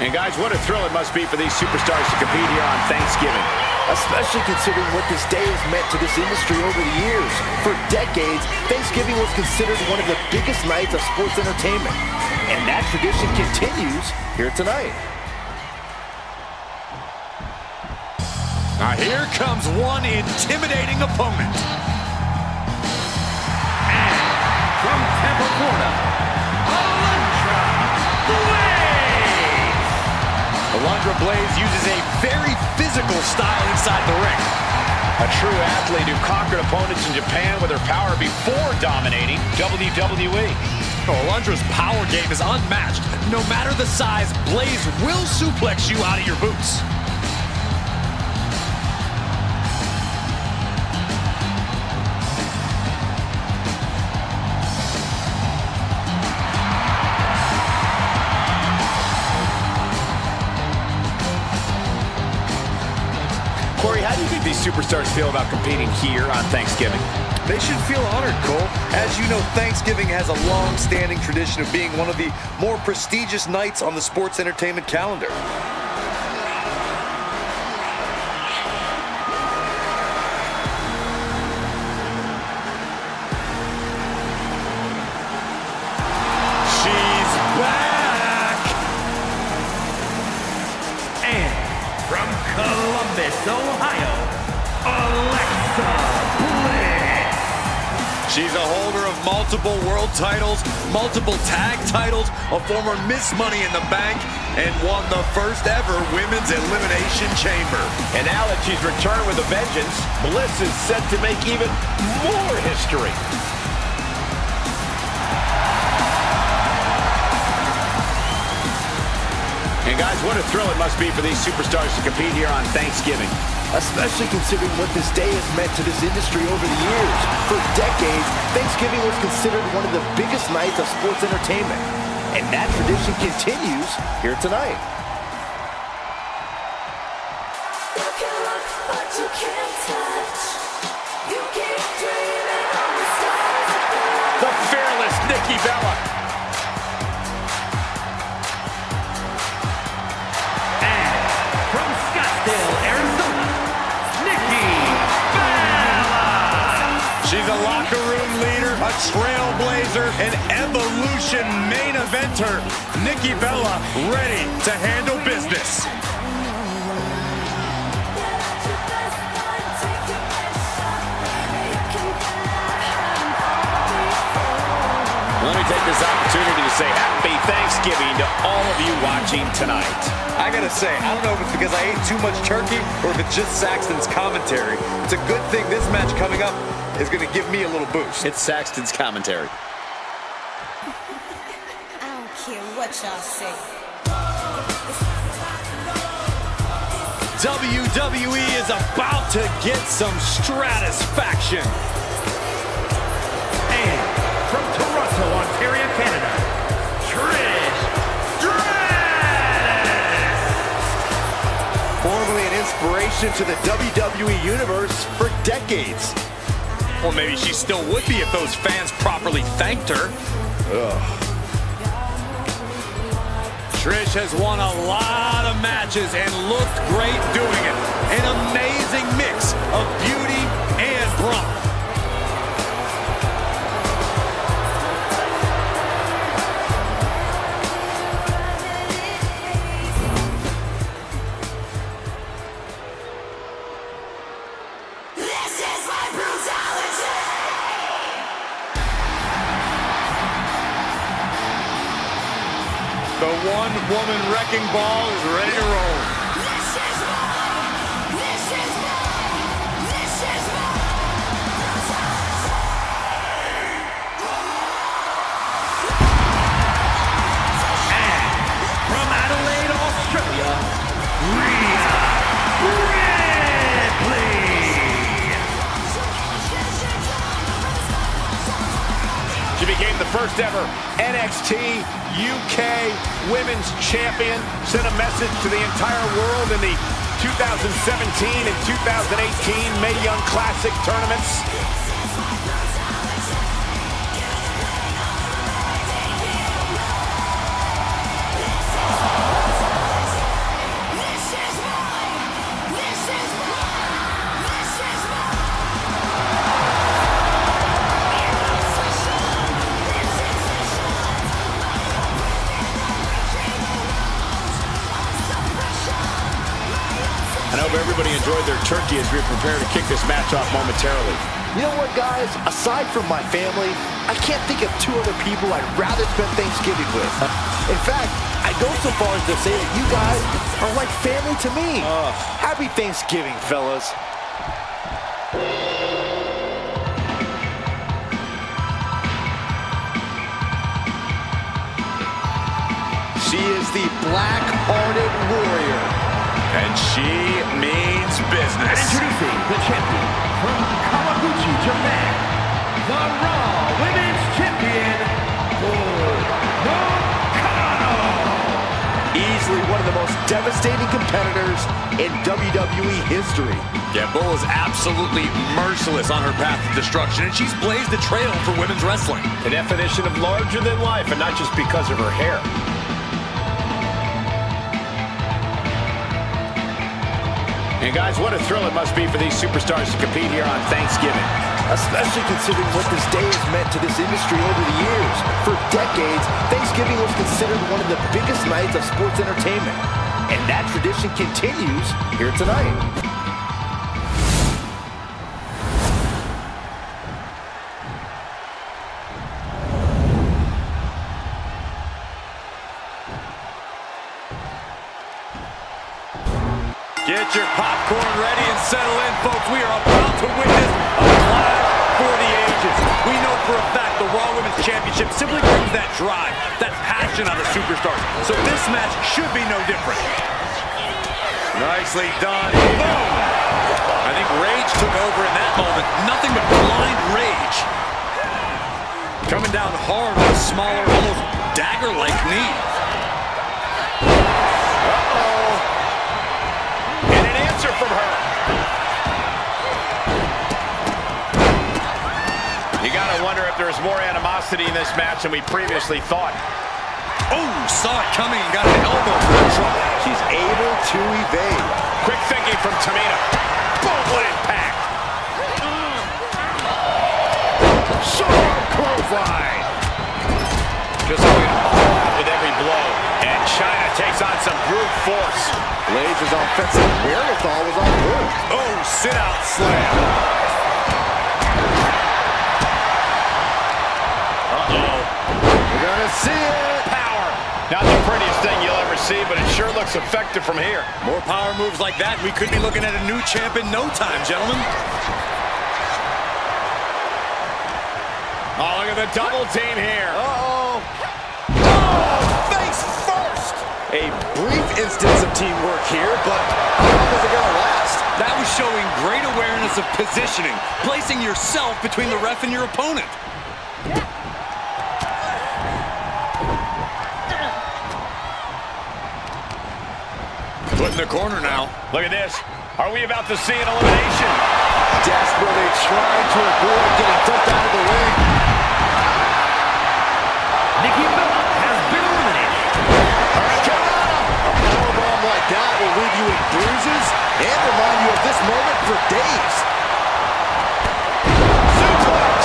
And guys, what a thrill it must be for these superstars to compete here on Thanksgiving. Especially considering what this day has meant to this industry over the years. For decades, Thanksgiving was considered one of the biggest nights of sports entertainment. And that tradition continues here tonight. Now here comes one intimidating opponent. And from Tampa, Florida, Alundra Blaze uses a very physical style inside the ring. A true athlete who conquered opponents in Japan with her power before dominating WWE. Alundra's power game is unmatched. No matter the size, Blaze will suplex you out of your boots. Corey, how do you think these superstars feel about competing here on Thanksgiving? They should feel honored, Cole. As you know, Thanksgiving has a long-standing tradition of being one of the more prestigious nights on the sports entertainment calendar. She's back! And from Columbus, Ohio, Alexa Bliss. She's a holder of multiple world titles, multiple tag titles, a former Miss Money in the Bank, and won the first ever Women's Elimination Chamber. And now that she's returned with a vengeance, Bliss is set to make even more history. And guys, what a thrill it must be for these superstars to compete here on Thanksgiving. Especially considering what this day has meant to this industry over the years. For decades, Thanksgiving was considered one of the biggest nights of sports entertainment. And that tradition continues here tonight. You can look, but you can't touch. You keep dreaming on the stars above. The fearless Nikki Bella. And from Scottsdale, Arizona, Nikki Bella. She's a locker room leader, a trailblazer, an Evolution main eventer. Nikki Bella ready to handle business. Let me take this opportunity to say happy Thanksgiving to all of you watching tonight. I gotta say, I don't know if it's because I ate too much turkey or if it's just Saxton's commentary. It's a good thing this match coming up is gonna give me a little boost. It's Saxton's commentary. I don't care what y'all say. WWE is about to get some stratisfaction. And from Toronto, Ontario, Canada, Trish Stratus. Formerly an inspiration to the WWE Universe for decades. Or maybe she still would be if those fans properly thanked her. Trish has won a lot of matches and looked great doing it. An amazing mix of beauty and brawn. This is my brutality. The one-woman wrecking ball is ready to roll. This is mine. This is mine. This is From Adelaide, Australia, Rhea Ripley. She became the first ever NXT UK Women's Champion, sent a message to the entire world in the 2017 and 2018 Mae Young Classic tournaments. I hope everybody enjoyed their turkey as we prepare to kick this match off momentarily. You know what, guys? Aside from my family, I can't think of two other people I'd rather spend Thanksgiving with. In fact, I go so far as to say that you guys are like family to me. Happy Thanksgiving, fellas. She is the black-hearted warrior. And she means business. Introducing the champion from Kawaguchi, Japan, the Raw Women's Champion, Bull Nakano. Easily one of the most devastating competitors in WWE history. Yeah, Bull is absolutely merciless on her path to destruction, and she's blazed the trail for women's wrestling. The definition of larger than life, and not just because of her hair. And guys, what a thrill it must be for these superstars to compete here on Thanksgiving. Especially considering what this day has meant to this industry over the years. For decades, Thanksgiving was considered one of the biggest nights of sports entertainment. And that tradition continues here tonight. Get your popcorn ready and settle in, folks. We are about to witness a clash for the ages. We know for a fact the Raw Women's Championship simply brings that drive, that passion out of superstars. So this match should be no different. Nicely done. Boom! I think rage took over in that moment. Nothing but blind rage. Coming down hard with a smaller, almost dagger-like knee. From her. You gotta wonder if there's more animosity in this match than we previously thought. Oh, saw it coming and got an elbow for the drop. She's able to evade. Quick thinking from Tamina. Boom, what impact. Sharp clothesline. Just going to pull out with every blow. And Chyna takes on some brute force. Blazer's offensive wherewithal was on point. Oh, sit-out slam. Uh-oh. We're gonna see it. Power. Not the prettiest thing you'll ever see, but it sure looks effective from here. More power moves like that, we could be looking at a new champ in no time, gentlemen. Oh, look at the double team here. Uh-oh. Face first. A brief instance of teamwork here, but how long is it gonna last? That was showing great awareness of positioning, placing yourself between the ref and your opponent. Put in the corner now. Look at this. Are we about to see an elimination? Desperately trying to avoid getting dumped out of the ring. Nikki Bella has been eliminated. All right, a powerbomb like that will leave you with bruises and remind you of this moment for days. Suplex.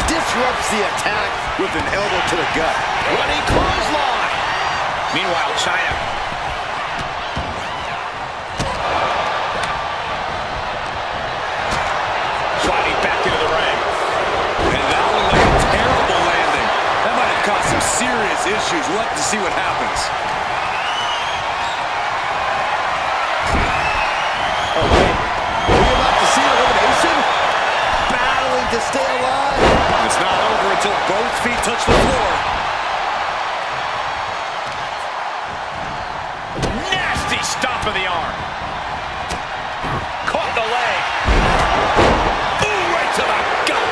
Disrupts the attack with an elbow to the gut. Running clothesline. Meanwhile, Chyna. Sliding back into the ring. And that looked like a terrible landing. That might have caused some serious issues. We'll have to see what happens. Oh, wait. Are we about to see an elimination? Battling to stay alive. It's not over until both feet touch the floor. Nasty stomp of the arm. Caught the leg. Ooh, right to the gut.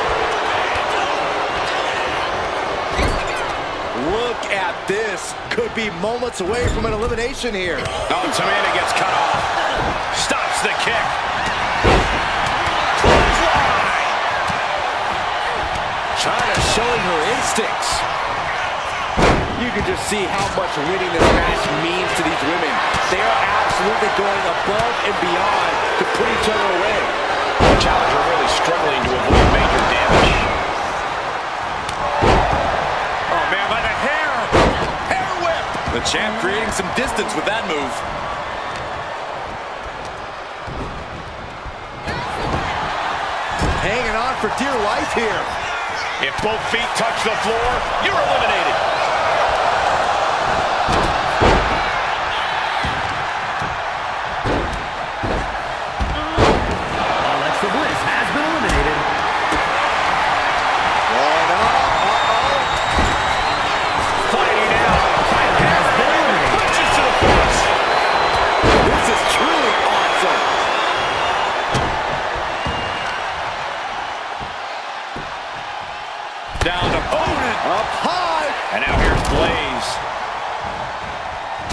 Look at this. Could be moments away from an elimination here. Oh, Tamina gets cut off. Stops the kick. Chyna showing her instincts. You can just see how much winning this match means to these women. They are absolutely going above and beyond to put each other away. The challenger really struggling to avoid major damage. Oh, man, by the hair. Hair whip. The champ creating some distance with that move. for dear life here. If both feet touch the floor, you're eliminated. Alexa Bliss has been eliminated. Fighting out. Has been eliminated. Punches to the face. This is truly awesome. Down opponent. Up high. And now here's Blaze.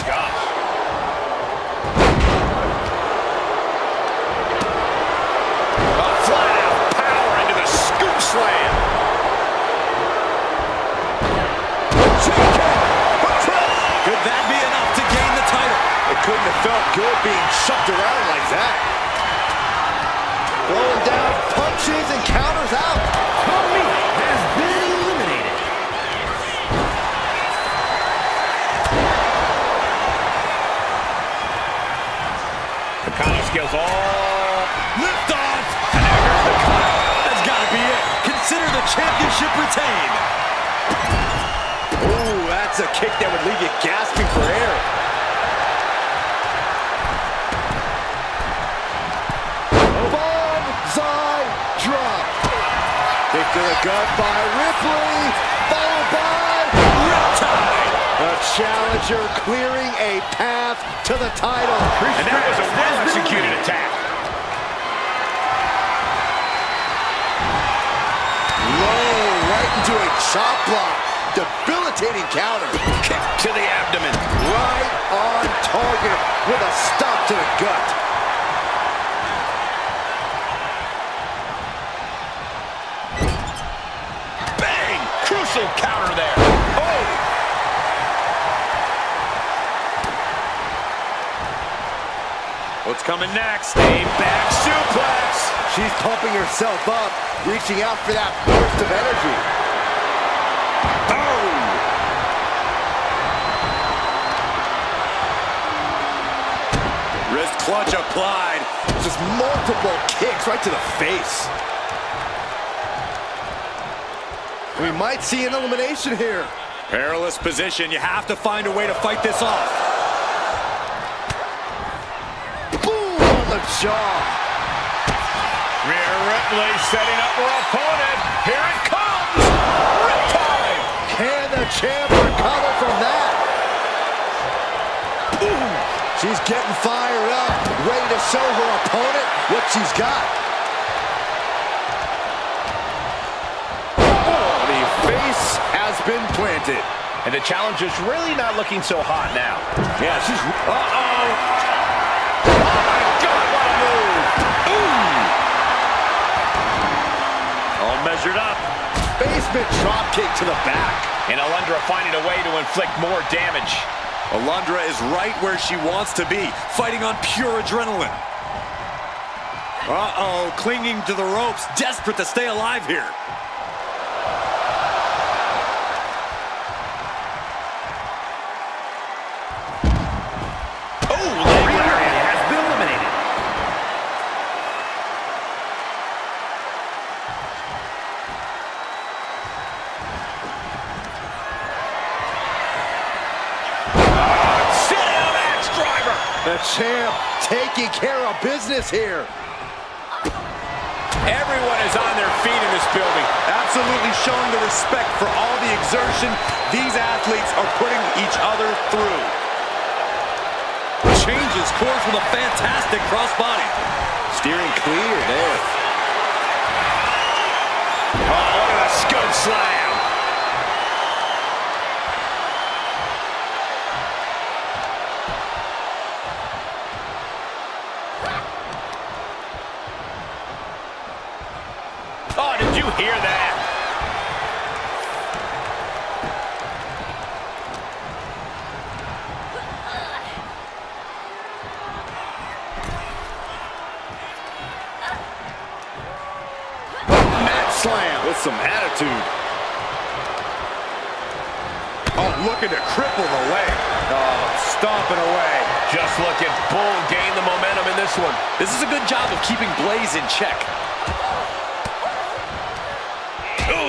Gosh. A flat-out power into the scoop slam. Could that be enough to gain the title? It couldn't have felt good being shoved around like that. Throwing down punches and counters out. Tommy has been eliminated. The counter skills all. Lift off! And now here's the cut. That's got to be it. Consider the championship retained. Ooh, that's a kick that would leave you gasping for air. Banzai drop. Kick to the gut by Ripley, followed by Riptide. The challenger clearing a path to the title. And that was a well-executed attack. Low, right into a chop block. Debilitating counter. Kick to the abdomen. Right on target with a stop to the gut. Bang! Crucial counter there. Oh! What's coming next? A back suplex. She's pumping herself up, reaching out for that burst of energy. Wrist clutch applied. Just multiple kicks right to the face. We might see an elimination here. Perilous position. You have to find a way to fight this off. Boom on the jaw. Rhea Ripley setting up her opponent. Here it comes. Riptide. Can the champ recover from that? Ooh. She's getting fired up, ready to show her opponent what she's got. The face has been planted. And the challenger's really not looking so hot now. Yeah, she's... Uh-oh. Oh, my God, what a move. Ooh. All measured up. Basement drop kick to the back. And Alundra finding a way to inflict more damage. Alundra is right where she wants to be, fighting on pure adrenaline. Uh-oh, clinging to the ropes, desperate to stay alive here. Oh, leg Rhea lock. Ripley has been eliminated. Sit-down axe driver. The champ taking care of business here. Everyone is on their feet in this building. Absolutely showing the respect for all the exertion these athletes are putting each other through. Changes course with a fantastic crossbody. Steering clear there. Oh, look at the scope slam. Oh, did you hear that? Mat slam with some attitude. Oh, looking to cripple the leg. Oh, stomping away. Just look at Bull gain the momentum in this one. This is a good job of keeping Blaze in check.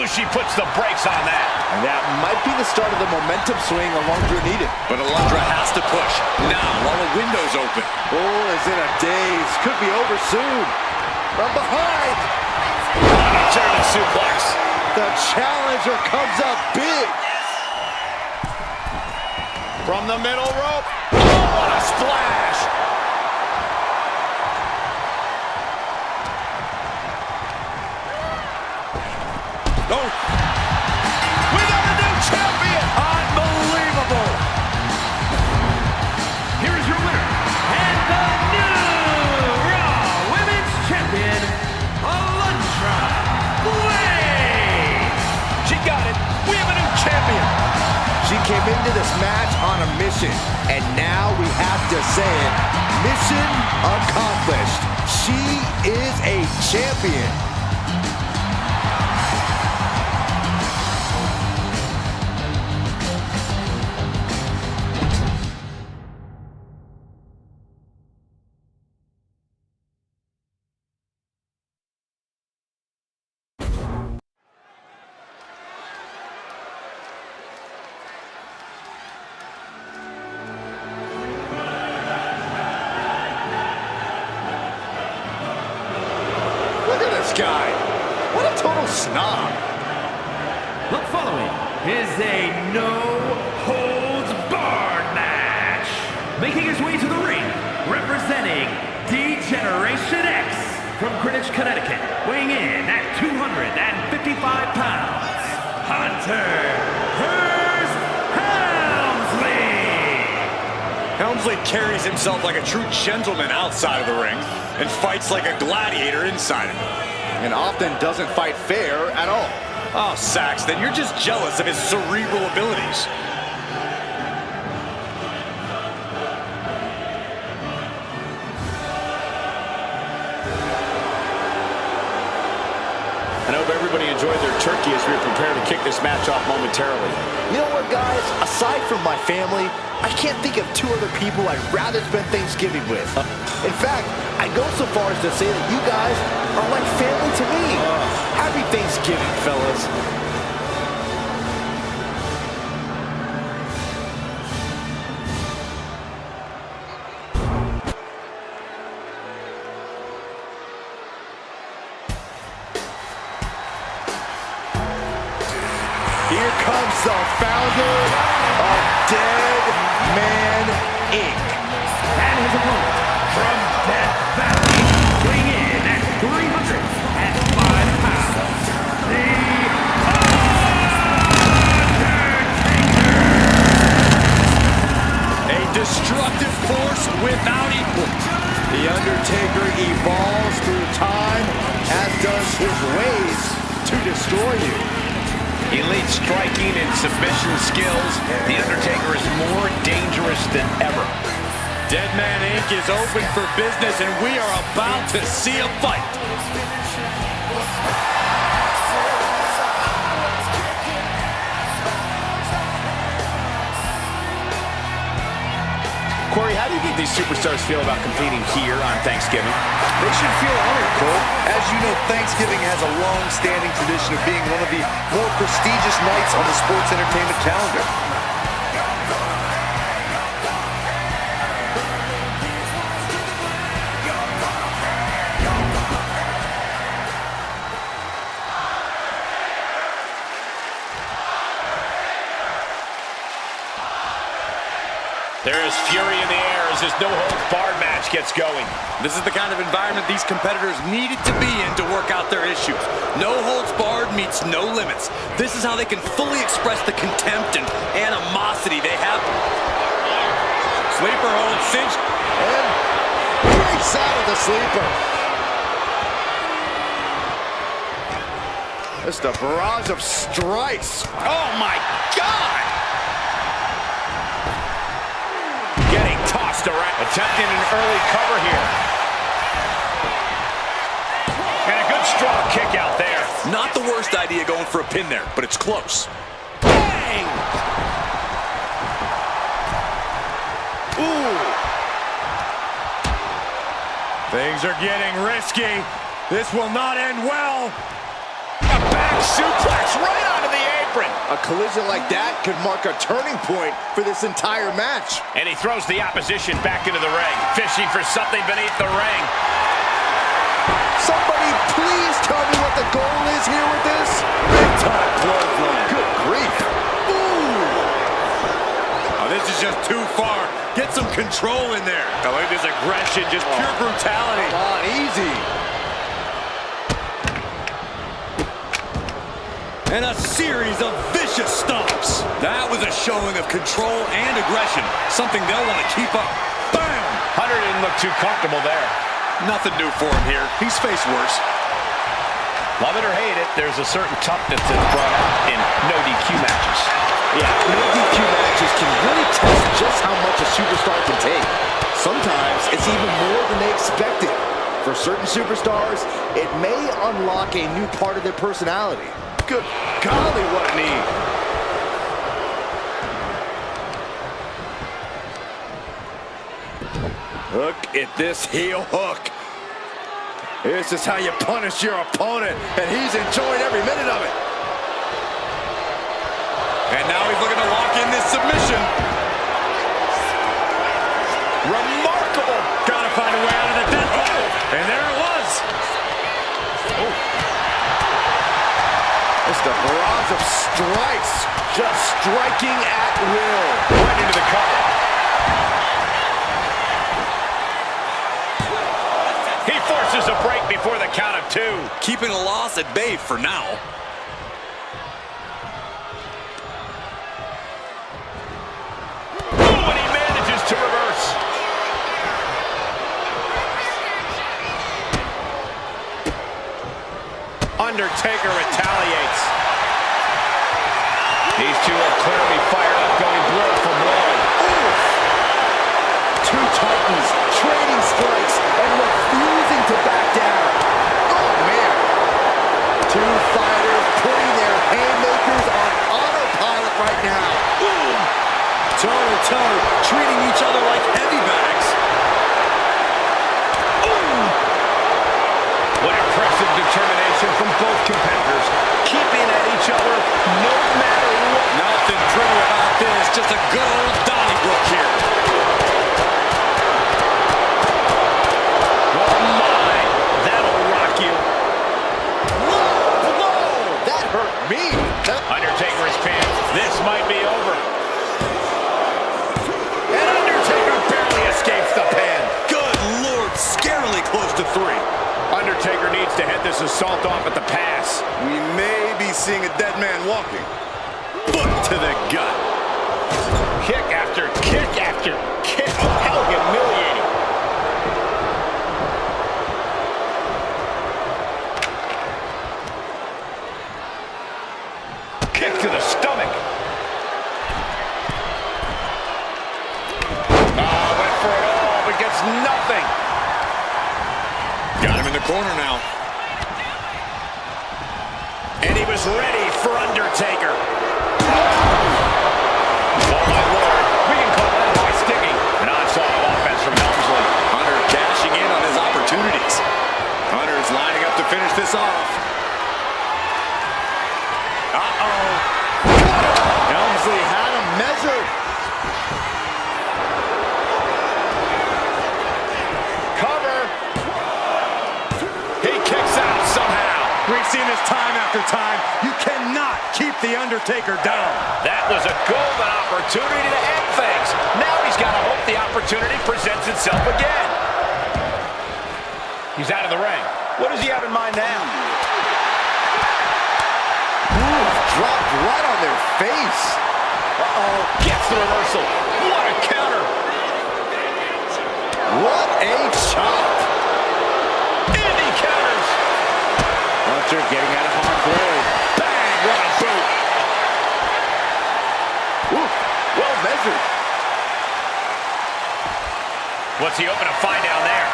Ibushi puts the brakes on that. And that might be the start of the momentum swing Alundra needed. But Alundra has to push now while the window's open. Oh, is in a daze. Could be over soon. From behind. German suplex. The challenger comes up big. From the middle rope. Oh, what a splash. Oh. We got a new champion. Unbelievable. Here's your winner, and the new Raw Women's Champion, Alundra Blaze. She got it. We have a new champion. She came into this match on a mission, and now we have to say it. Mission accomplished. She is a champion. Look at this guy. What a total snob. The following is a no-holds-barred match. Making his way to the ring, representing D-Generation X from Greenwich, Connecticut, weighing in at 255 pounds, Hunter Hearst Helmsley. Helmsley carries himself like a true gentleman outside of the ring and fights like a gladiator inside it. And often doesn't fight fair at all. Oh, Saxton, you're just jealous of his cerebral abilities. I hope everybody enjoyed their turkey as we prepare to kick this match off momentarily. You know what, guys? Aside from my family, I can't think of two other people I'd rather spend Thanksgiving with. In fact, I go so far as to say that you guys are like family to me. Happy Thanksgiving, fellas. Here comes the founder of Dead Man Inc. And his opponent from Death Valley, weighing in at 305 pounds, The Undertaker. A destructive force without equal. The Undertaker evolves through time, as does his ways to destroy you. Elite striking and submission skills. The Undertaker is more dangerous than ever. Dead Man Inc. is open for business, and we are about to see a fight. Corey, how do you think these superstars feel about competing here on Thanksgiving? They should feel honored, Cole. As you know, Thanksgiving has a long-standing tradition of being one of the more prestigious nights on the sports entertainment calendar. There is fury in the air as this no-holds-barred match gets going. This is the kind of environment these competitors needed to be in to work out their issues. No holds barred meets no limits. This is how they can fully express the contempt and animosity they have. Sleeper hold cinched. And breaks out of the sleeper. Just a barrage of strikes. Oh, my God! Getting tossed around. Attempting an early cover here. And a good strong kick out there. Not the worst idea going for a pin there, but it's close. Bang! Ooh! Things are getting risky. This will not end well. A back suplex A collision like that could mark a turning point for this entire match. And he throws the opposition back into the ring, fishing for something beneath the ring. Somebody please tell me what the goal is here with this. Big time clothesline. Good grief. Ooh. Oh, this is just too far. Get some control in there. Oh, look at this aggression, just pure brutality. Come on, easy. And a series of vicious stomps. That was a showing of control and aggression, something they'll want to keep up. Bam! Hunter didn't look too comfortable there. Nothing new for him here. He's faced worse. Love it or hate it, there's a certain toughness that's brought out in no DQ matches. Yeah, no DQ matches can really test just how much a superstar can take. Sometimes it's even more than they expected. For certain superstars, it may unlock a new part of their personality. Good golly, what a knee. Look at this heel hook. This is how you punish your opponent, and he's enjoying every minute of it. And now he's looking to lock in this submission. Remarkable! Gotta find a way out of the death hole. And there it was. Just a barrage of strikes, just striking at will. Right into the cover. He forces a break before the count of 2. Keeping a loss at bay for now. Oh, and he manages to reverse. Undertaker retaliates. These two are clearly fired up, going blow for blow. Two titans trading strikes and refusing to back down. Oh, man. Two fighters putting their haymakers on autopilot right now. Toe-to-toe, treating each other like heavy bags. What impressive determination from both competitors, keeping at each other no matter what. Nothing pretty about this, just a good old Donnybrook here. Oh my, that'll rock you. Whoa, that hurt me. Undertaker is pinned. This might be over. And Undertaker barely escapes the pin. Good Lord, scarily close to 3. Undertaker needs to head this assault off at the pass. We may be seeing a dead man walking. Foot to the gut. Kick after kick after kick. How humiliating. Kick to the stomach. Went for it all, but gets nothing. Got him in the corner now. And he was ready for Undertaker. Oh my Lord, we can call that high sticking. An onslaught of offense from Helmsley. Hunter cashing in on his opportunities. Hunter's lining up to finish this off. Helmsley had him measured. Cover. He kicks out somehow. We've seen this time after time. You cannot keep The Undertaker down. That was a golden opportunity to end things. Now he's got to hope the opportunity presents itself again. He's out of the ring. What does he have in mind now? Dropped right on their face. Gets the reversal. What a counter. What a chop. And he counters. Hunter getting out of harm's way. Bang, what a boot. Ooh, well measured. What's he hoping to find down there?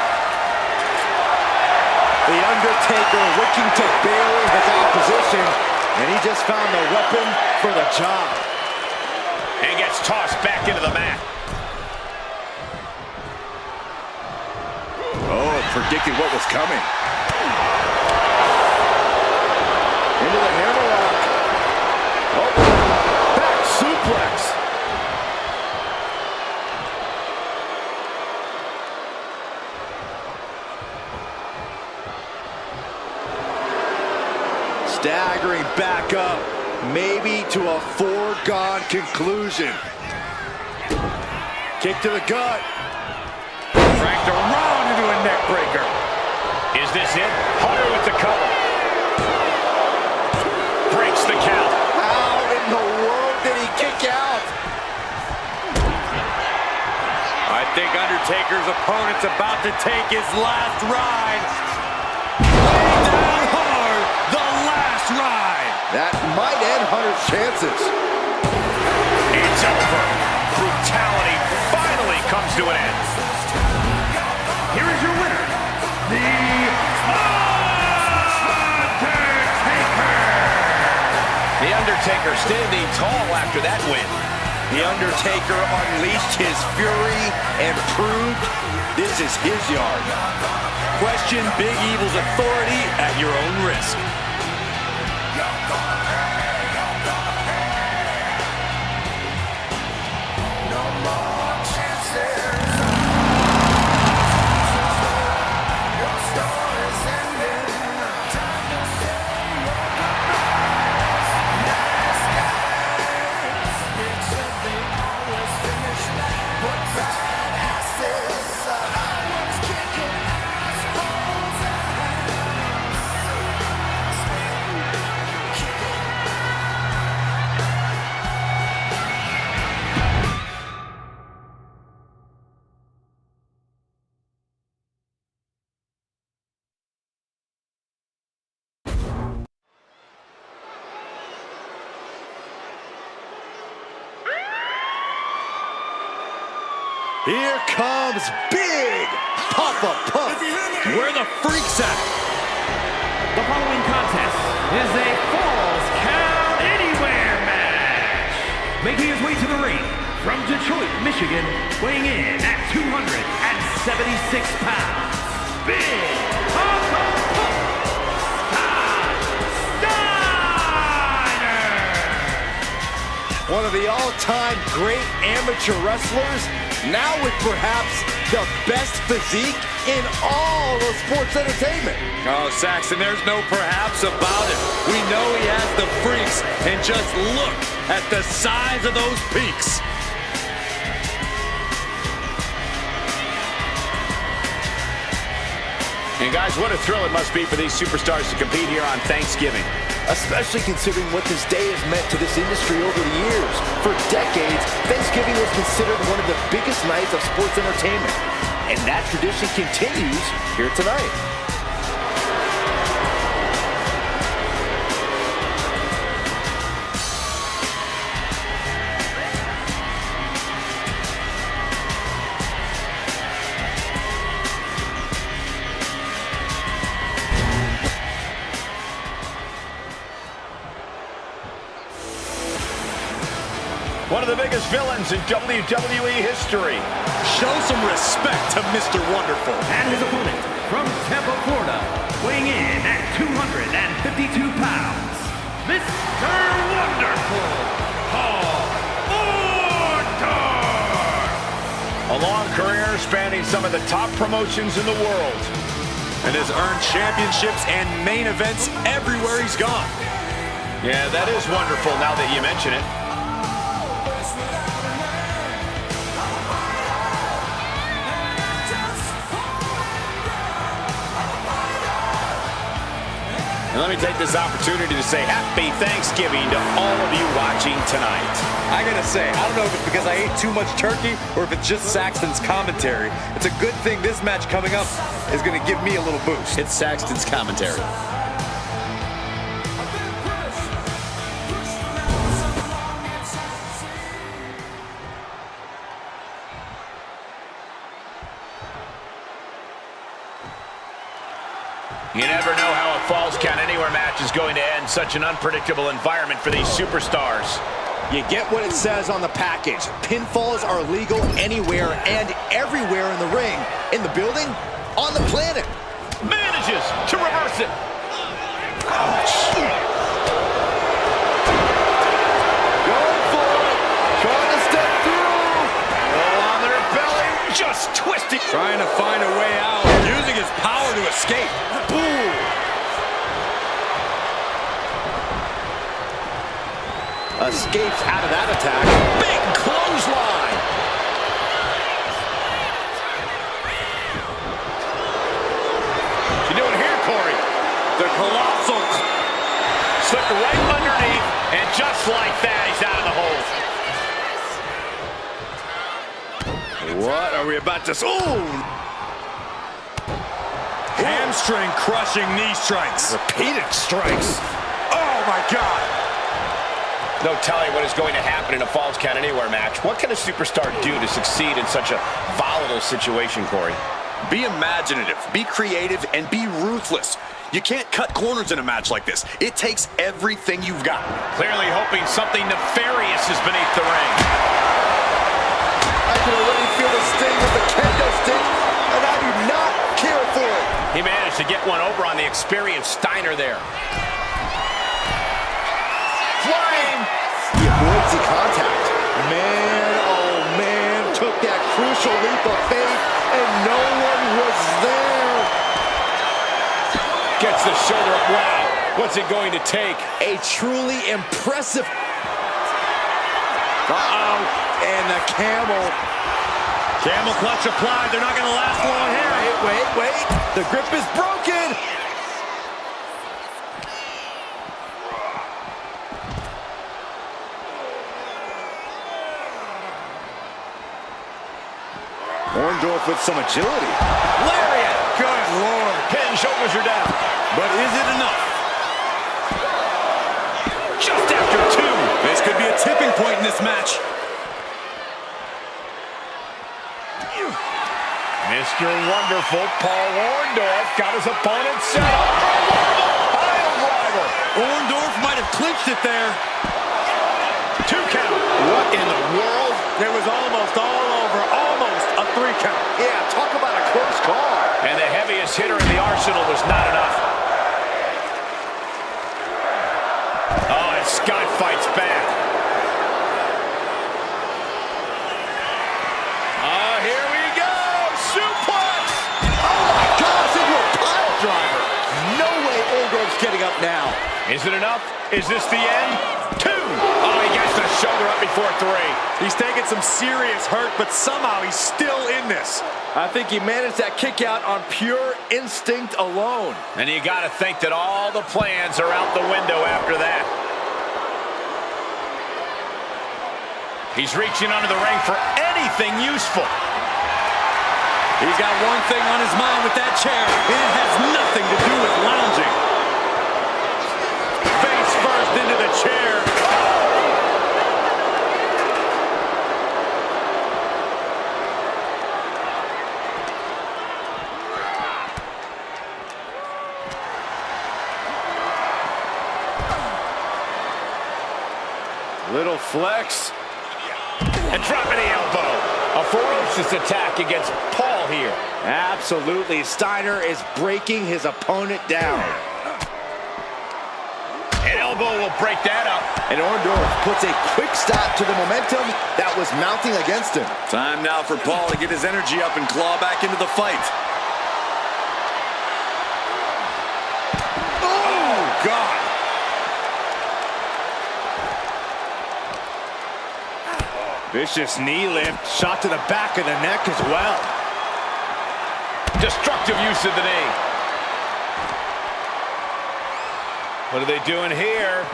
The Undertaker looking to bury his opposition, and he just found the weapon for the job. And gets tossed back into the mat. Oh, predicting what was coming. Into the hammerlock. Oh, maybe to a foregone conclusion. Kick to the gut. Cranked around into a neck breaker. Is this it? Hunter with the cover. Breaks the count. How in the world did he kick out? I think Undertaker's opponent's about to take his last ride. Lay down hard, the last ride. That might end Hunter's chances. It's over. Brutality finally comes to an end. Here is your winner, The Undertaker! The Undertaker standing tall after that win. The Undertaker unleashed his fury and proved this is his yard. Question Big Evil's authority at your own risk. Here comes Big Papa Pump. Where the freaks at? The following contest is a Falls Count Anywhere match. Making his way to the ring from Detroit, Michigan, weighing in at 276 pounds, Big Papa Pump Steiner. One of the all-time great amateur wrestlers, now with perhaps the best physique in all of sports entertainment. Oh, Saxton, there's no perhaps about it. We know he has the freaks, and just look at the size of those peaks. And guys, what a thrill it must be for these superstars to compete here on Thanksgiving. Especially considering what this day has meant to this industry over the years. For decades, Thanksgiving was considered one of the biggest nights of sports entertainment. And that tradition continues here tonight. One of the biggest villains in WWE history. Show some respect to Mr. Wonderful. And his opponent from Tampa, Florida, weighing in at 252 pounds, Mr. Wonderful, Paul Orndorff. A long career spanning some of the top promotions in the world. And has earned championships and main events everywhere he's gone. Yeah, that is wonderful now that you mention it. And let me take this opportunity to say happy Thanksgiving to all of you watching tonight. I gotta say, I don't know if it's because I ate too much turkey or if it's just Saxton's commentary. It's a good thing this match coming up is gonna give me a little boost. It's Saxton's commentary. You never know how a Falls Count Anywhere match is going to end. Such an unpredictable environment for these superstars. You get what it says on the package. Pinfalls are legal anywhere and everywhere in the ring. In the building, on the planet. Manages to reverse it. Ouch. Going for it. Trying to step through. Roll on their belly. Just twisting. Trying to find a way out. Using his power to escape. Boom. escapes out of that attack. Big clothesline. What's he doing here, Corey? The colossal slipped right underneath, and just like that, he's out of the hole. What are we about to... Ooh! Hamstring crushing knee strikes. Repeated strikes. Oh, my God. No telling what is going to happen in a Falls Count Anywhere match. What can a superstar do to succeed in such a volatile situation, Corey? Be imaginative, be creative, and be ruthless. You can't cut corners in a match like this. It takes everything you've got. Clearly hoping something nefarious is beneath the ring. I can already feel the sting of the kendo stick, and I do not care for it. He managed to get one over on the experienced Steiner there. Flying! He avoids the contact. Man, oh man, took that crucial leap of faith, and no one was there. Gets the shoulder up. Wow. What's it going to take? A truly impressive... Uh-oh, and the camel. Camel clutch applied. They're not going to last long here. Wait. The grip is broken. Orndorff with some agility. Lariat. Good Lord. Head and shoulders are down. But is it enough? Just after two. This could be a tipping point in this match. Mr. Wonderful, Paul Orndorff, got his opponent set up for one of the pile driver. Orndorff might have clinched it there. 2 count. What in the world? It was almost all over. Almost a 3 count. Yeah, talk about a close call. And the heaviest hitter in the arsenal was not enough. Oh, and Scott fights back. Here we go. Suplex. Oh my gosh, into a pile driver. No way Orndorff's getting up now. Is it enough? Is this the end? 2. Oh, he gets the shoulder up before 3. He's taking some serious hurt, but somehow he's still in this. I think he managed that kick out on pure instinct alone. And you got to think that all the plans are out the window after that. He's reaching under the ring for anything useful. He's got one thing on his mind with that chair, and it has nothing to do with lounging. Face first into the chair. Little flex. And dropping the elbow. A ferocious attack against Paul here. Absolutely. Steiner is breaking his opponent down. An elbow will break that up. And Orndorff puts a quick stop to the momentum that was mounting against him. Time now for Paul to get his energy up and claw back into the fight. Oh, God. Vicious knee lift. Shot to the back of the neck as well. Destructive use of the knee. What are they doing here?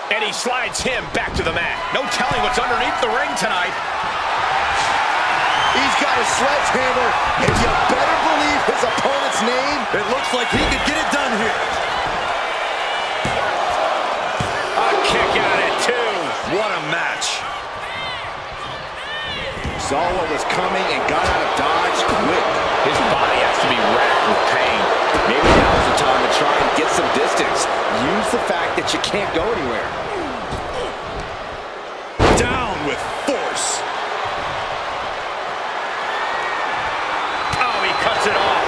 And he slides him back to the mat. No telling what's underneath the ring tonight. He's got a sledgehammer, and you better believe his opponent's name. It looks like he could get it done here. A kick out at 2. What a match. Saw what was coming and got out of dodge quick. His body has to be racked with pain. Maybe now's the time to try and get some distance. Use the fact that you can't go anywhere. Down with force. Oh, he cuts it off.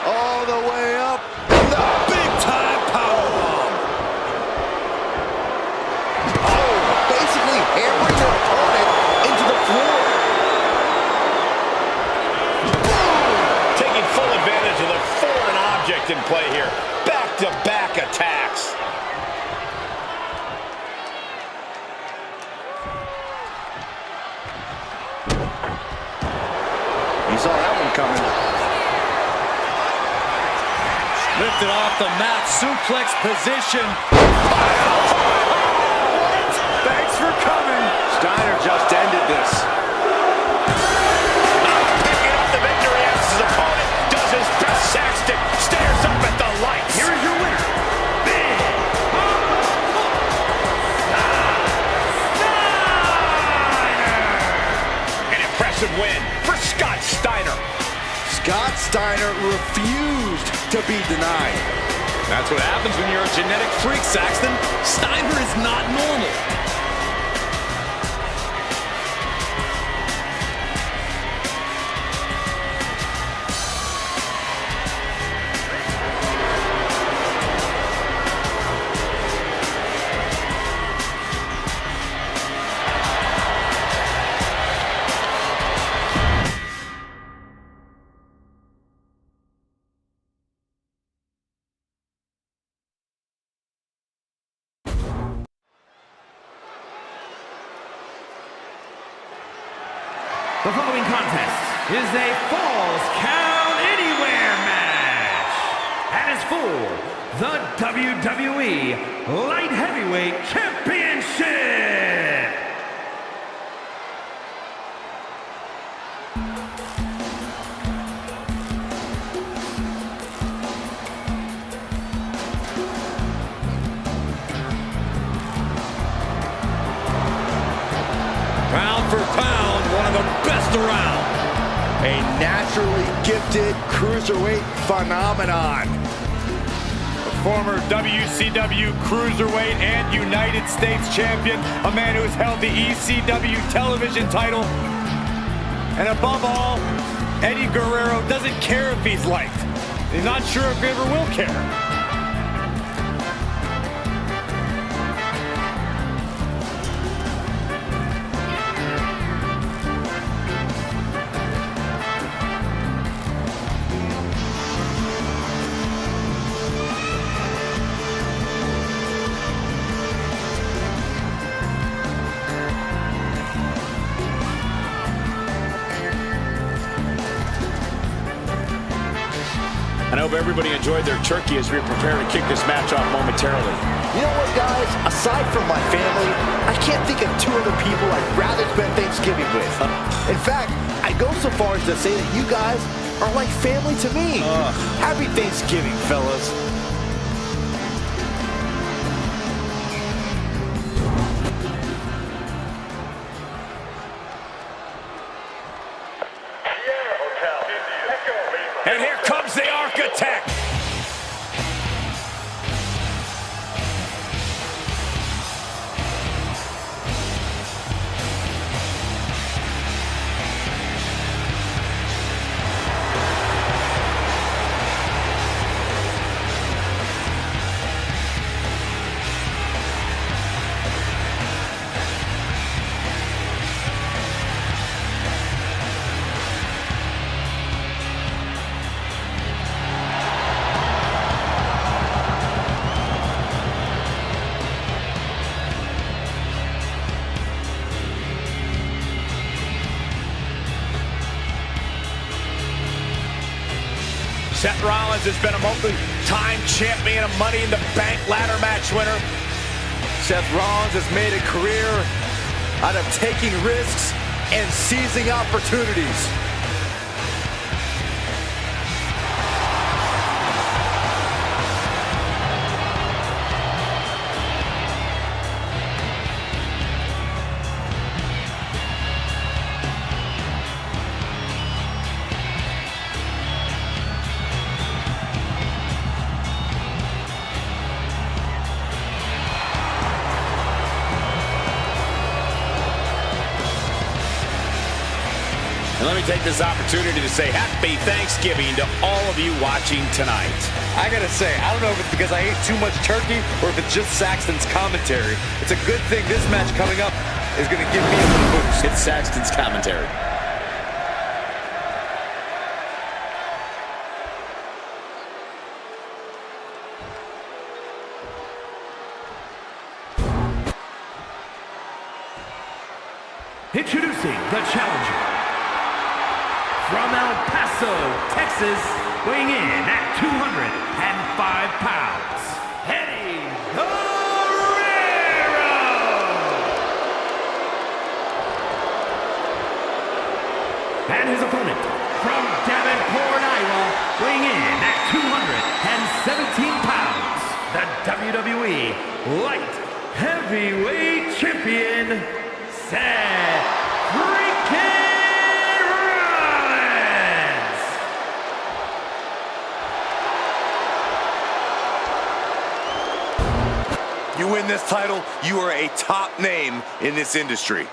All the way up. The big-time powerbomb. Oh, basically hammering their opponent into the floor. Boom! impact in play here. Back-to-back attacks. You saw that one coming. Lifted off the mat, suplex position. Thanks for coming. Steiner just ended this. Picking up the victory as his opponent does his best. Saxton stares up at the lights. Here is your winner, Big An impressive win for Scott Steiner. Scott Steiner refused to be denied. That's what happens when you're a genetic freak, Saxton. Steiner is not normal. The following contest is a Falls Count Anywhere match and is for the WWE Light Heavyweight Championship. Pound for pound, one of the best around. A naturally gifted cruiserweight phenomenon. Former WCW Cruiserweight and United States Champion, a man who has held the ECW television title. And above all, Eddie Guerrero doesn't care if he's liked. He's not sure if he ever will care. And I hope everybody enjoyed their turkey as we prepare to kick this match off momentarily. You know what, guys? Aside from my family, I can't think of two other people I'd rather spend Thanksgiving with. In fact, I go so far as to say that you guys are like family to me. Happy Thanksgiving, fellas. And here comes the Architect. Seth Rollins has been a multi-time champion, a Money in the Bank ladder match winner. Seth Rollins has made a career out of taking risks and seizing opportunities. And let me take this opportunity to say happy Thanksgiving to all of you watching tonight. I gotta say, I don't know if it's because I ate too much turkey or if it's just Saxton's commentary. It's a good thing this match coming up is gonna give me a little boost. It's Saxton's commentary. Introducing the challenger. From El Paso, Texas, weighing in at 205 pounds, Eddie Guerrero. And his opponent, from Davenport, Iowa, weighing in at 217 pounds, the WWE Light Heavyweight Champion, Seth freaking Rollins! You win this title, you are a top name in this industry.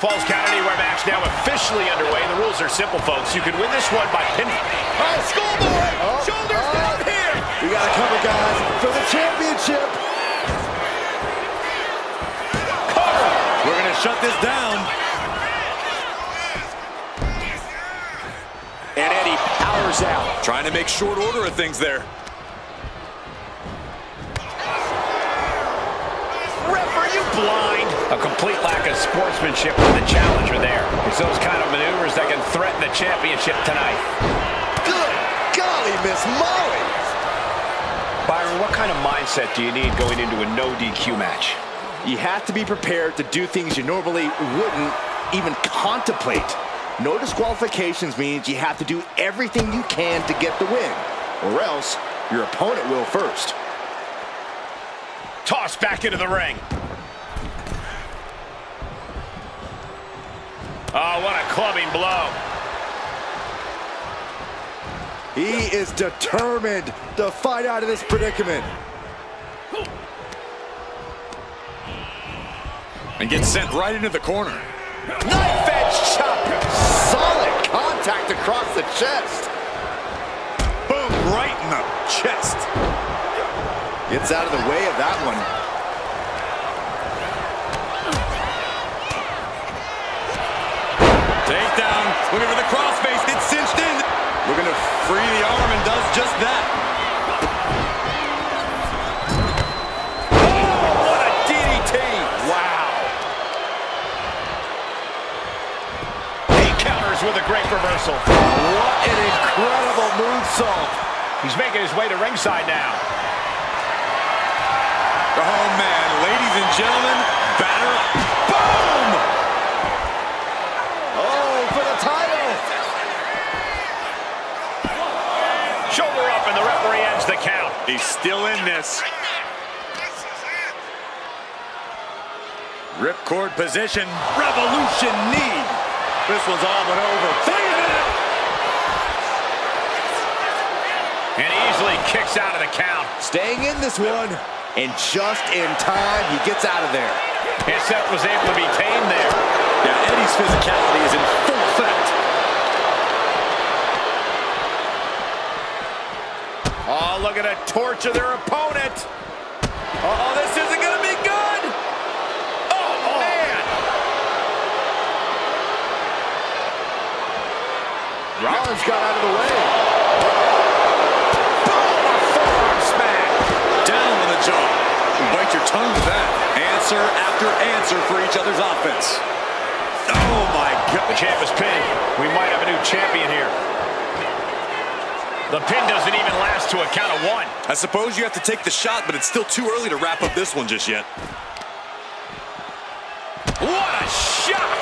Falls Count Anywhere match now officially underway. The rules are simple, folks. You can win this one by pin. Oh, Schoolboy! Shoulders down here! We got to cover, guys, for the championship. Cover! We're going to shut this down. And Eddie powers out. Trying to make short order of things there. Ref, are you blind? A complete lack of sportsmanship from the challenger there. It's those kind of maneuvers that can threaten the championship tonight. Good golly, Miss Molly! Byron, what kind of mindset do you need going into a no DQ match? You have to be prepared to do things you normally wouldn't even contemplate. No disqualifications means you have to do everything you can to get the win, or else your opponent will first. Tossed back into the ring. Oh, what a clubbing blow. He is determined to fight out of this predicament. And gets sent right into the corner. Knife edge chop. Solid contact across the chest. Boom, right in the chest. Gets out of the way of that one. Takedown, looking for the crossface, it's cinched in. Looking to free the arm and does just that. Oh, what a DDT. Wow. He counters with a great reversal. What an incredible moonsault. He's making his way to ringside now. Oh man, ladies and gentlemen, batter up. Boom! Oh, for the title. Shoulder up and the referee ends the count. He's still in this. Ripcord position, revolution knee. This one's all but over. 3 minutes. And easily kicks out of the count. Staying in this one. And just in time, he gets out of there. And Seth was able to be tamed there. Yeah, Eddie's physicality is in full effect. Oh, look at it torture their opponent. Oh, this isn't going to be good. Oh, man. Rollins got out of the way. Boom, a forearm smack. Down on the jaw. Bite your tongue with that. Answer after answer for each other's offense. Oh, my God. The champ is pinned. We might have a new champion here. The pin doesn't even last to a count of 1. I suppose you have to take the shot, but it's still too early to wrap up this one just yet. What a shot!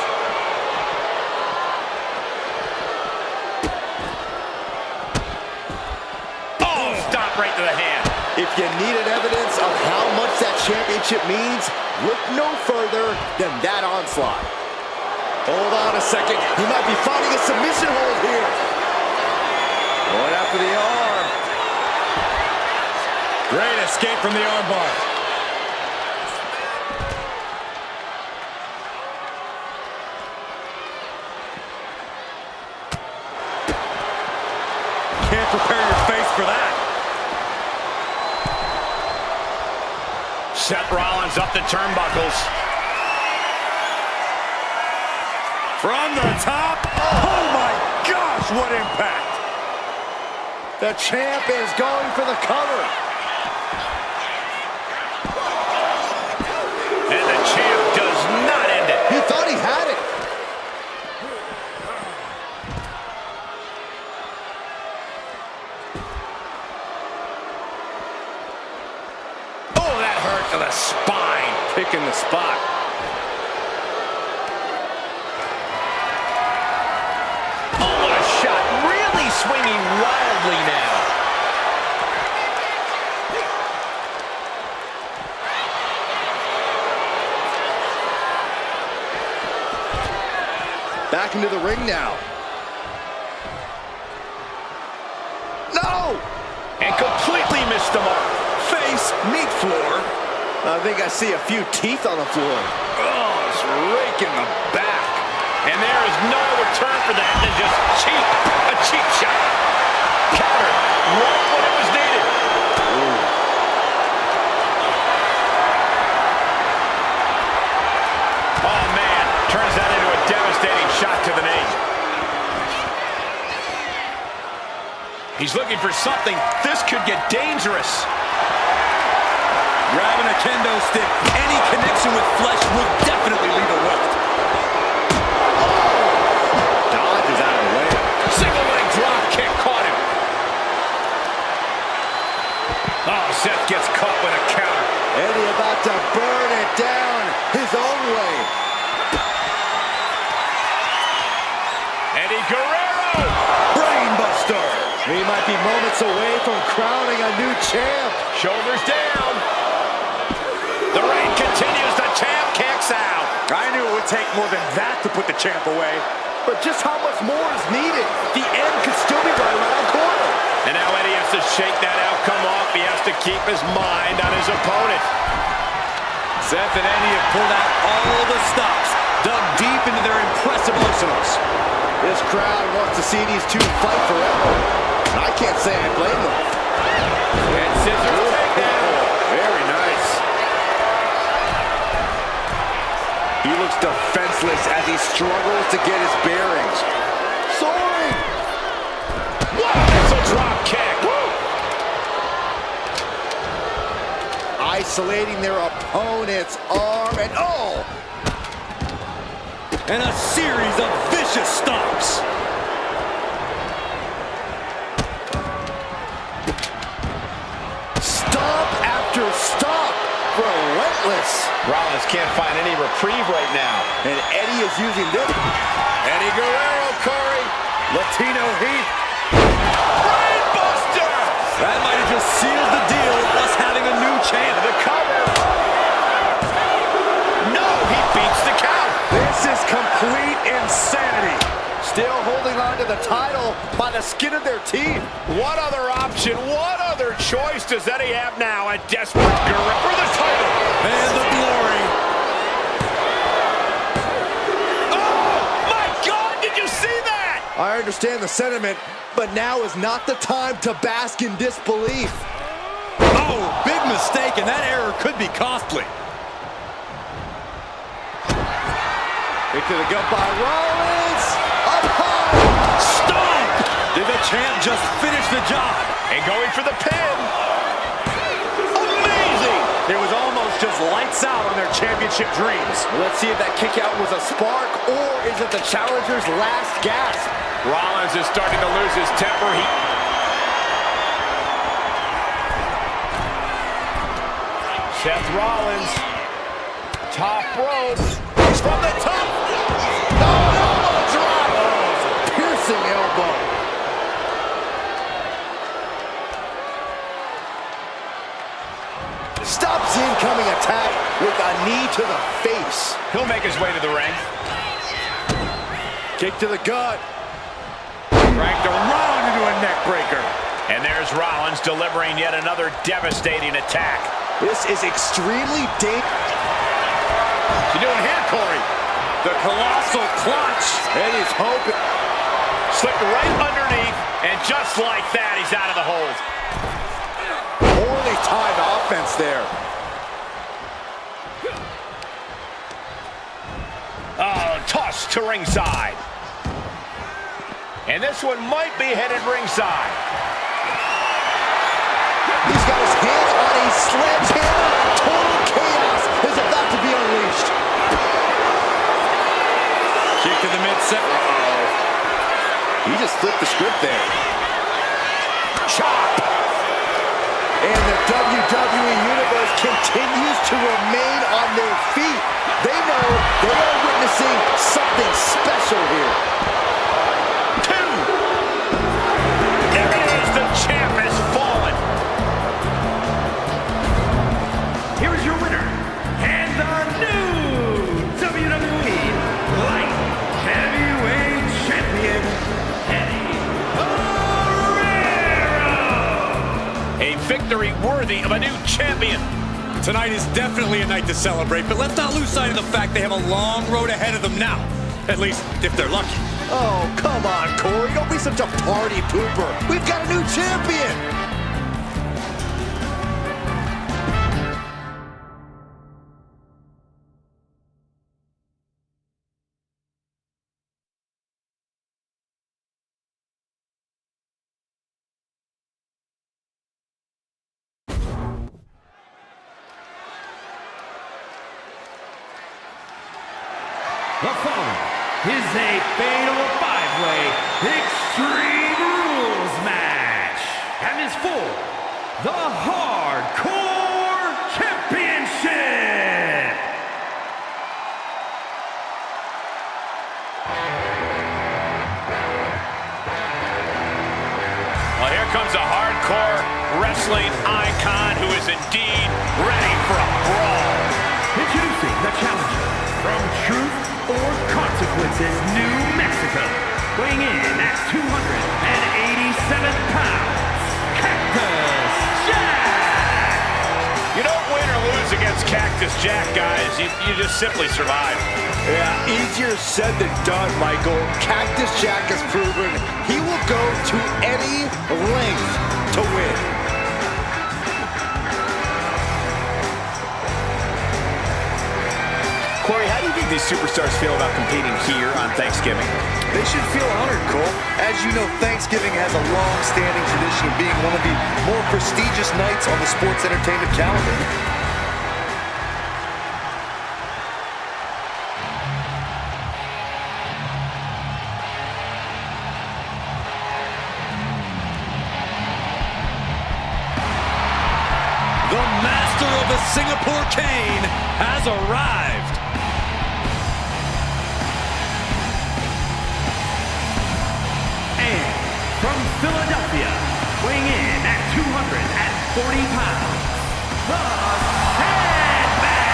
Oh, stop right to the hand. If you needed evidence of how much that championship means, look no further than that onslaught. Hold on a second. He might be finding a submission hold here. Going after the arm. Great escape from the armbar. Can't prepare your face for that. Seth Rollins up the turnbuckles. From the top. Oh my gosh, what impact. The champ is going for the cover. And the champ does not end it. He thought he had it. Oh, that hurt to the spine. Picking the spot. Oh, what a shot. Really swinging wildly now. Back into the ring now. No! And completely missed the mark. Face, meat floor. I think I see a few teeth on the floor. Oh, it's raking the back. And there is no return for that than just cheap. A cheap shot. Counter. Right when it was needed. Oh, man. Turns that into a devastating shot to the knee. He's looking for something. This could get dangerous. Grabbing a kendo stick. Any connection with flesh will definitely leave a welt. Dodges out of the way. Single leg drop kick caught him. Oh, Seth gets caught with a counter. Eddie about to burn it down his own way. Eddie Guerrero. Brainbuster. He might be moments away from crowning a new champ. Shoulders down. The reign continues. The champ kicks out. I knew it would take more than that to put the champ away. But just how much more is needed? The end could still be right around the corner. And now Eddie has to shake that outcome off. He has to keep his mind on his opponent. Seth and Eddie have pulled out all the stops, dug deep into their impressive arsenals. This crowd wants to see these two fight forever. And I can't say I blame them. And scissors takedown. Very nice. He looks defenseless as he struggles to get his bearings. Soaring! It's a drop kick. Isolating their opponent's arm and oh! And a series of vicious stomps. Stomp after stomp. Relentless. Rollins can't find any reprieve right now. And Eddie is using this. Eddie Guerrero, Corey. Latino heat. Brainbuster! That might have just sealed the deal with us having a new champ. The cover. No, he beats the count. This is complete insanity. Still holding on to the title by the skin of their teeth. What other option, what other choice does Eddie have now? A desperate Guerrero for the title. And the glory. Oh, my God, did you see that? I understand the sentiment, but now is not the time to bask in disbelief. Oh, big mistake, and that error could be costly. Kick to the gut by Rollins. Up high. Stomp! Did the champ just finish the job? And going for the pin. Amazing! It was almost just lights out on their championship dreams. Let's see if that kick out was a spark or is it the challenger's last gasp? Rollins is starting to lose his temper. Seth Rollins, top rope. He's from the top. Elbow drop. Piercing elbow. Stops the incoming attack with a knee to the face. He'll make his way to the ring. Kick to the gut. Dragged around into a neck breaker. And there's Rollins delivering yet another devastating attack. This is extremely dangerous. What's he doing here, Corey? The colossal clutch. Eddie's hoping. Slipped right underneath, and just like that, that, he's out of the hold. Poorly timed offense there. Oh, toss to ringside. And this one might be headed ringside. He's got his hands on a sledgehammer. Total chaos is about to be unleashed. Kick to the midsection. He just flipped the script there. Chop! And the WWE Universe continues to remain on their feet. They know they are witnessing something special here. There it is, the champ has fallen. Here's your winner, and the new WWE Light Heavyweight Champion, Eddie Guerrero. A victory worthy of a new champion. Tonight is definitely a night to celebrate, but let's not lose sight of the fact they have a long road ahead of them now. At least, if they're lucky. Oh, come on, Corey. Don't be such a party pooper. We've got a new champion. The following is a fatal five-way Extreme Rules match and is for the Hardcore Championship. Well, here comes a hardcore wrestling icon who is indeed ready for a brawl. Introducing the challenger from Truth or Consequences, New Mexico, weighing in at 287 pounds, Cactus Jack! You don't win or lose against Cactus Jack, guys. You just simply survive. Yeah, easier said than done, Michael. Cactus Jack has proven he will go to any length to win. Corey, how do you think these superstars feel about competing here on Thanksgiving? They should feel honored, Cole. As you know, Thanksgiving has a long-standing tradition of being one of the more prestigious nights on the sports entertainment calendar. The master of the Singapore Cane has arrived. And from Philadelphia, weighing in at 240 pounds, the Sandman!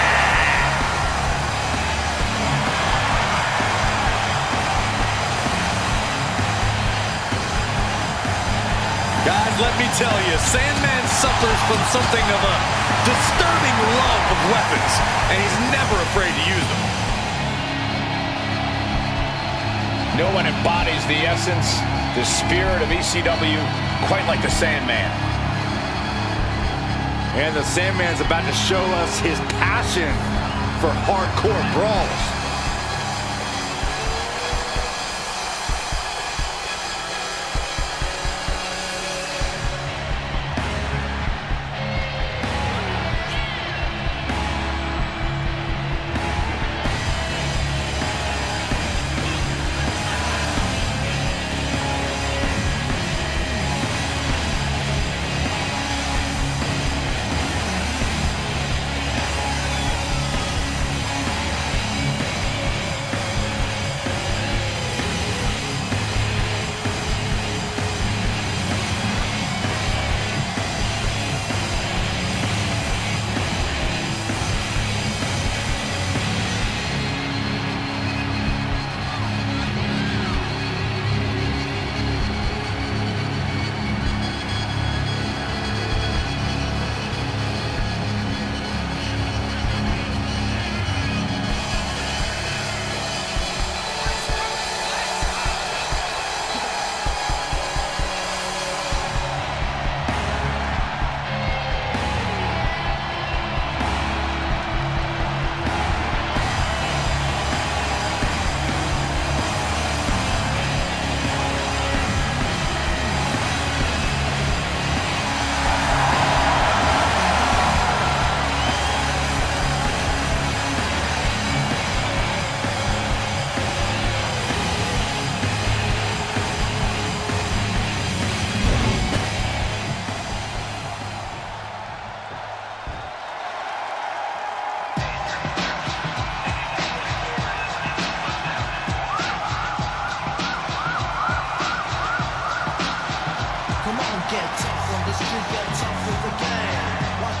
Guys, let me tell you, Sandman suffers from something of a disturbing love of weapons, and he's never afraid to use them. No one embodies the essence, the spirit of ECW quite like the Sandman. And the Sandman's about to show us his passion for hardcore brawls.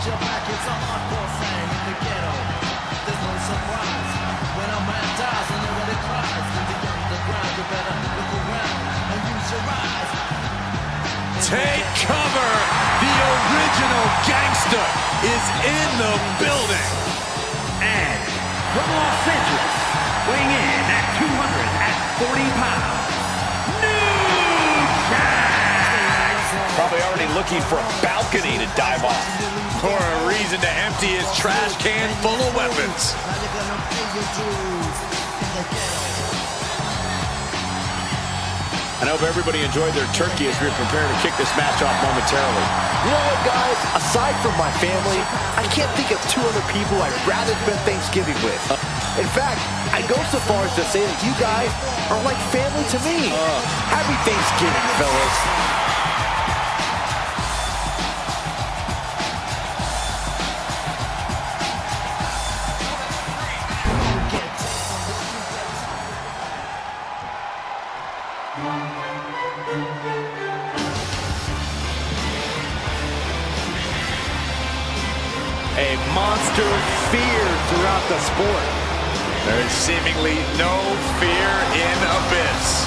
your back, it's a hardcore thing in the ghetto. There's no surprise when a man dies and nobody cries. In the underground, you better look around and use your eyes. Take cover! The original gangster is in the building! And from Los Angeles, weighing in at 240 pounds, New Jack! Probably already looking for a balcony to dive off. Or a reason to empty his trash can full of weapons. Now you're gonna pay your dues in the ghetto. I hope everybody enjoyed their turkey as we prepare to kick this match off momentarily. You know what, guys? Aside from my family, I can't think of two other people I'd rather spend Thanksgiving with. In fact, I go so far as to say that you guys are like family to me. Happy Thanksgiving, fellas. A monster feared throughout the sport. There is seemingly no fear in Abyss.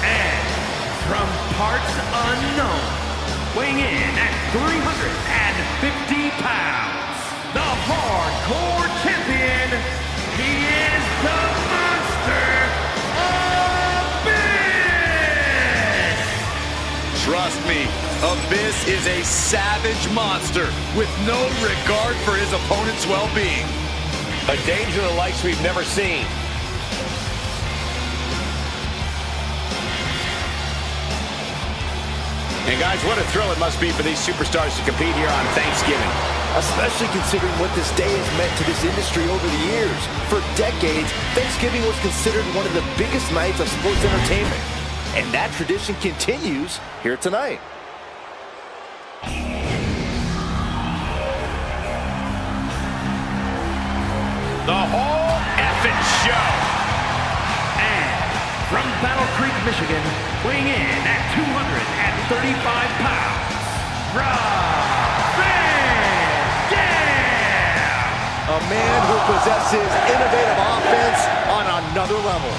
And from parts unknown, weighing in at 350 pounds, the Hardcore Champion, he is the Monster Abyss! Trust me, Abyss is a savage monster with no regard for his opponent's well-being. A danger the likes we've never seen. And guys, what a thrill it must be for these superstars to compete here on Thanksgiving. Especially considering what this day has meant to this industry over the years. For decades, Thanksgiving was considered one of the biggest nights of sports entertainment. And that tradition continues here tonight. The whole effing show. And from Battle Creek, Michigan, weighing in at 235 pounds, Rob Van Dam! A man who possesses innovative offense on another level.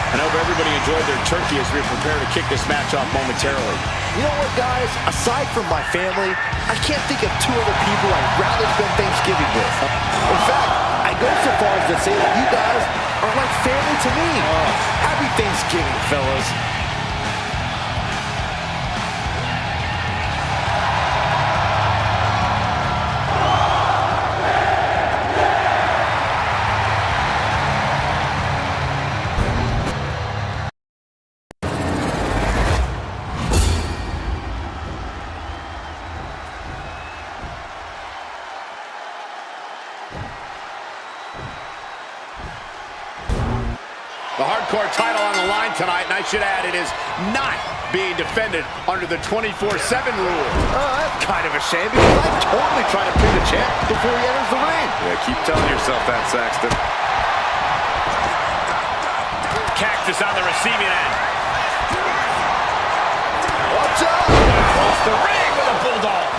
I hope everybody enjoyed their turkey as we prepare to kick this match off momentarily. You know what, guys? Aside from my family, I can't think of two other people I'd rather spend Thanksgiving with. In fact, I go so far as to say that you guys are like family to me. Happy Thanksgiving, fellas. The Hardcore title on the line tonight, and I should add, it is not being defended under the 24/7 rule. That's kind of a shame, because I totally try to pin the champ before he enters the ring. Yeah, keep telling yourself that, Saxton. Cactus on the receiving end. Watch out! Across the ring with a bulldog.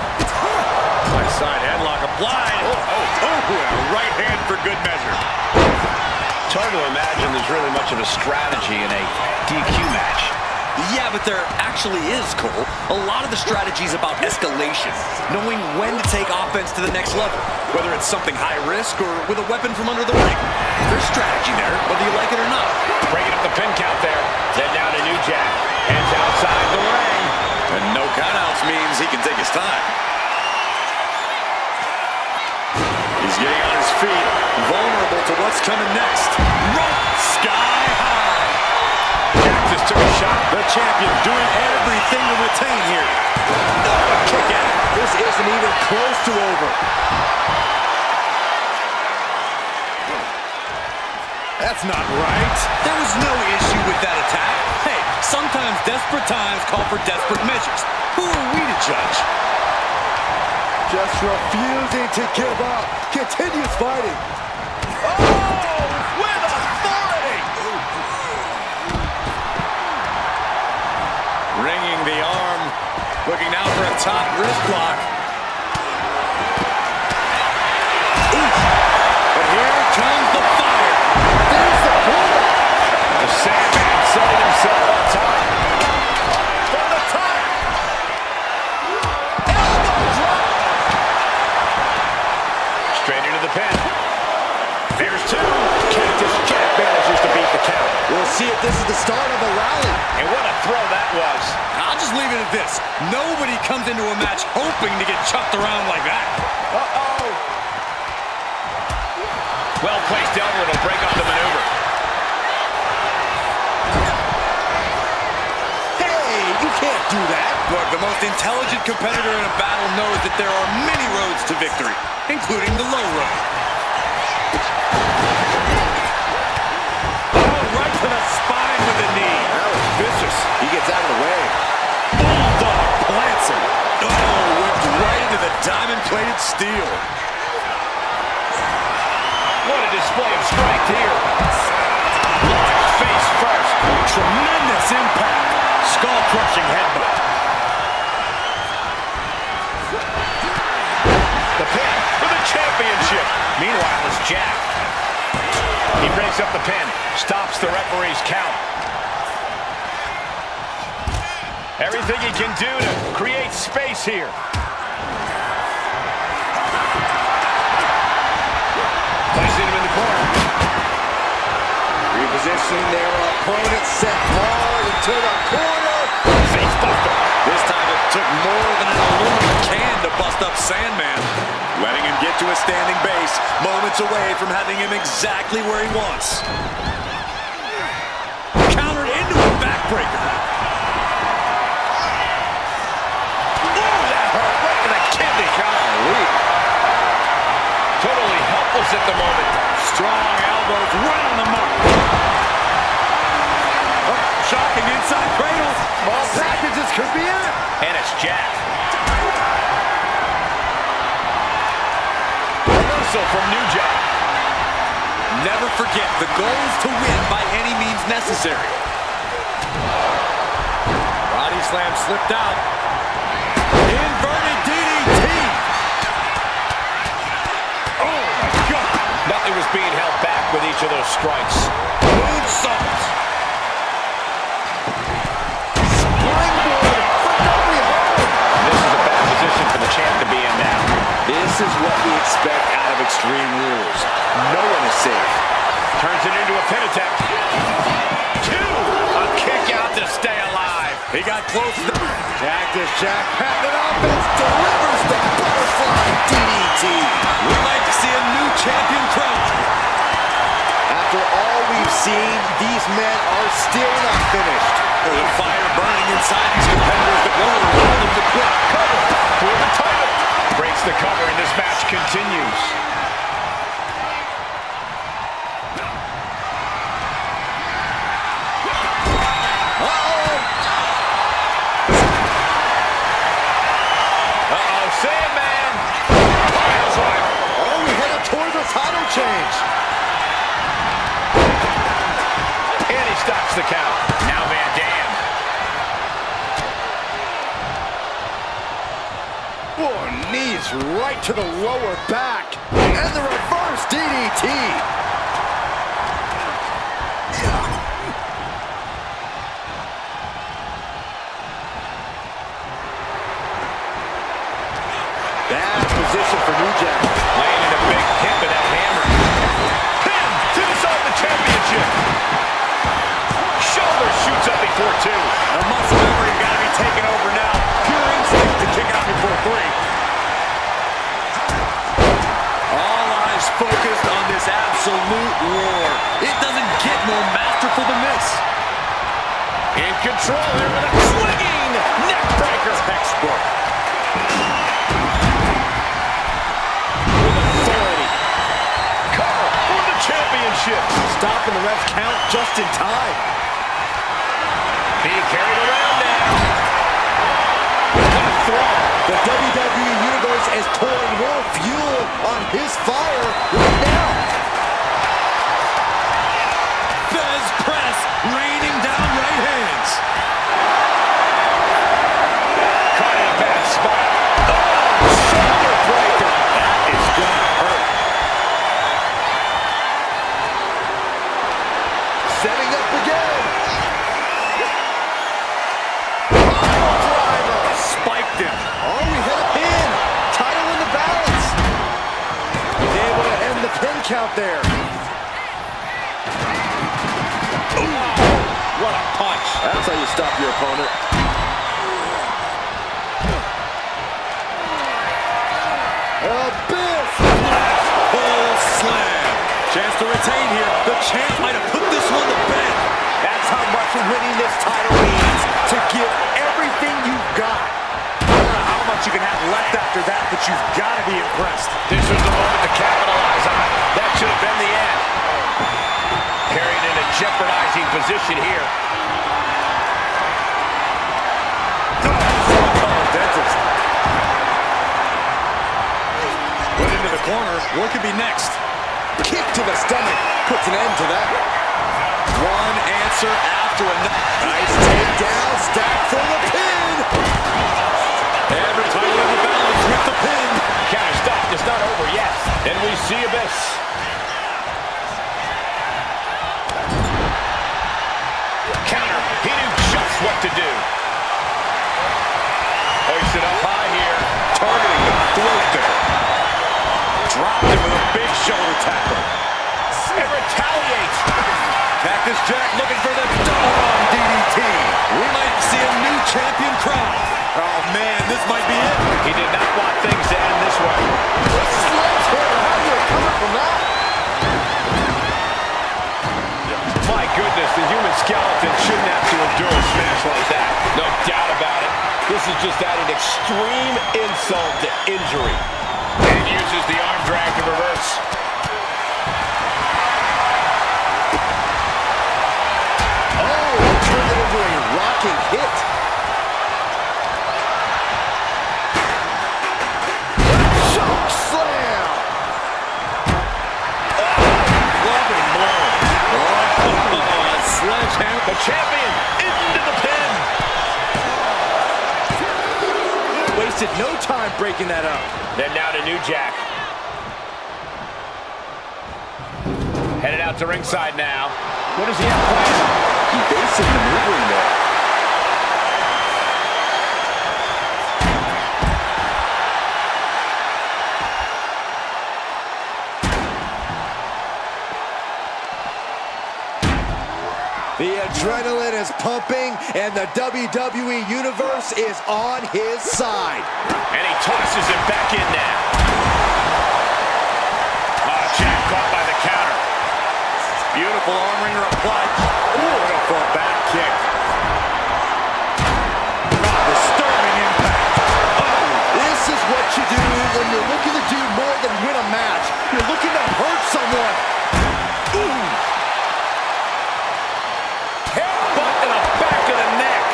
Nice side headlock applied. A right hand for good measure. It's hard to imagine there's really much of a strategy in a DQ match. Yeah, but there actually is, Cole. A lot of the strategy is about escalation, knowing when to take offense to the next level, whether it's something high risk or with a weapon from under the ring. There's strategy there, whether you like it or not. Breaking up the pin count there. Then down to New Jack. Hands outside the ring. And no countouts means he can take his time. He's getting on his feet, vulnerable to what's coming next. Rope sky high. Cactus took a shot. The champion doing everything to retain here. Kick out. This isn't even close to over. That's not right. There was no issue with that attack. Hey, sometimes desperate times call for desperate measures. Who are we to judge? Just refusing to give up. Continues fighting. Oh, with authority. Ringing the arm. Looking now for a top wrist lock. But here comes the fire. There's the corner. The Sandman setting himself on top. From the top. Elbow drop. Straight into the pin. There's two. Cactus Jack manages to beat the count. We'll see if this is the start of a rally. And what a throw that was. I'll just leave it at this. Nobody comes into a match hoping to get chucked around like that. Uh-oh. Well-placed elbow to break up the maneuver. Hey, you can't do that. Look, the most intelligent competitor in a battle knows that there are many roads to victory, including the low road. Oh, right to the spine with the knee. That was vicious. He gets out of the way. Bulldog plants him. Oh, whipped right into the diamond-plated steel. What a display of strength here. Launched face first. Tremendous impact. Skull-crushing headbutt. The pin for the championship. Meanwhile, it's Jack. He breaks up the pin. Stops the referee's count. Everything he can do to create space here. Placing him in the corner. Repositioning their opponent, set hard into the corner. Face buster. This time it took more than an aluminum can to bust up Sandman. Letting him get to a standing base, moments away from having him exactly where he wants. Countered into a backbreaker. Ooh, that hurt right to the kidney. Golly. Totally helpless at the moment. Strong elbows right on the mark. Oh, shocking inside cradle. Small packages could be it. And it's Jack. From New Jack. Never forget, the goal is to win by any means necessary. Body slam slipped out. Inverted DDT. Oh my God. Nothing was being held back with each of those strikes. Moonsault. Springboard for Darby Allin. This is a bad position for the champ to be in now. This is what we expect out of Extreme Rules. No one is safe. Turns it into a pin attempt. Two. A kick out to stay alive. He got close. Cactus Jack patented offense delivers the butterfly DDT. We'd like to see a new champion crowned. After all we've seen, these men are still not finished. There's a fire burning inside these competitors that won't allow them to quit. Cover for the title. Breaks the cover and this match continues. Uh-oh, Sandman. Pile driver. Oh, we headed towards a title change. And he stops the count. Now Van Dam. Oh, knees right to the lower back. And the reverse DDT. Bad position for New Jack. Laying in a big hit with that hammer. Pin to decide the championship. Shoulder shoots up before two. The muscle memory got to be taken over now. Pure instinct to kick out before three. All eyes focused on this absolute roar. It doesn't get more masterful than this. In control here with a swinging neck breaker. Textbook. With authority. Cover for the championship. Stopping the ref's count just in time. Being carried around now. What a throw. The WWE Universe is pouring more fuel on his fire right now. Fez press, raining down right hands. Caught in a bad spot. Oh, shoulder breaker. That is going to hurt. Setting up again. Driver. Spiked him. Oh, we hit a pin. Title in the balance. He's able to end the pin count there. What a punch. That's how you stop your opponent. Abyss! Full slam. Chance to retain here. The champ might have put this one to bed. That's how much winning this title means. To give everything you've got. I don't know how much you can have left after that, but you've got to be impressed. This was the moment to capitalize on. That should have been the end. Carried in a jeopardizing position here. Dentist. Put into the corner. What could be next? Kick to the stomach puts an end to that. One answer after another. Nice takedown, stack for the pin. Every title in the balance with the pin. Counter stop. It's not over yet. And we see Abyss. Counter. He knew just what to do. Hoisted up high here. Targeting the throat there. Dropped him with a big shoulder tackle. And retaliates. Cactus Jack looking for the double arm DDT. We might see a new champion crown. Oh man, this might be it. He did not want things to end this way. Sledgehammer, how do you recover from that? My goodness, the human skeleton shouldn't have to endure a smash like that. No doubt about it. This is just adding extreme insult to injury. And uses the arm drag to reverse. Oh, turned it into a rocking hit. Choke slam. Loving blow. Oh, sledgehammer. The champion into the pin. Wasted no time breaking that up. Then now to New Jack. Headed out to ringside now. What does he have planned? Evasive maneuvering there. The adrenaline is pumping, and the WWE Universe is on his side. And he tosses him back in now. Jack caught by the counter. Beautiful arm wringer applied. Beautiful back kick. Disturbing impact. This is what you do when you're looking to do more than win a match. You're looking to hurt someone. Ooh. Headbutt to the back of the neck.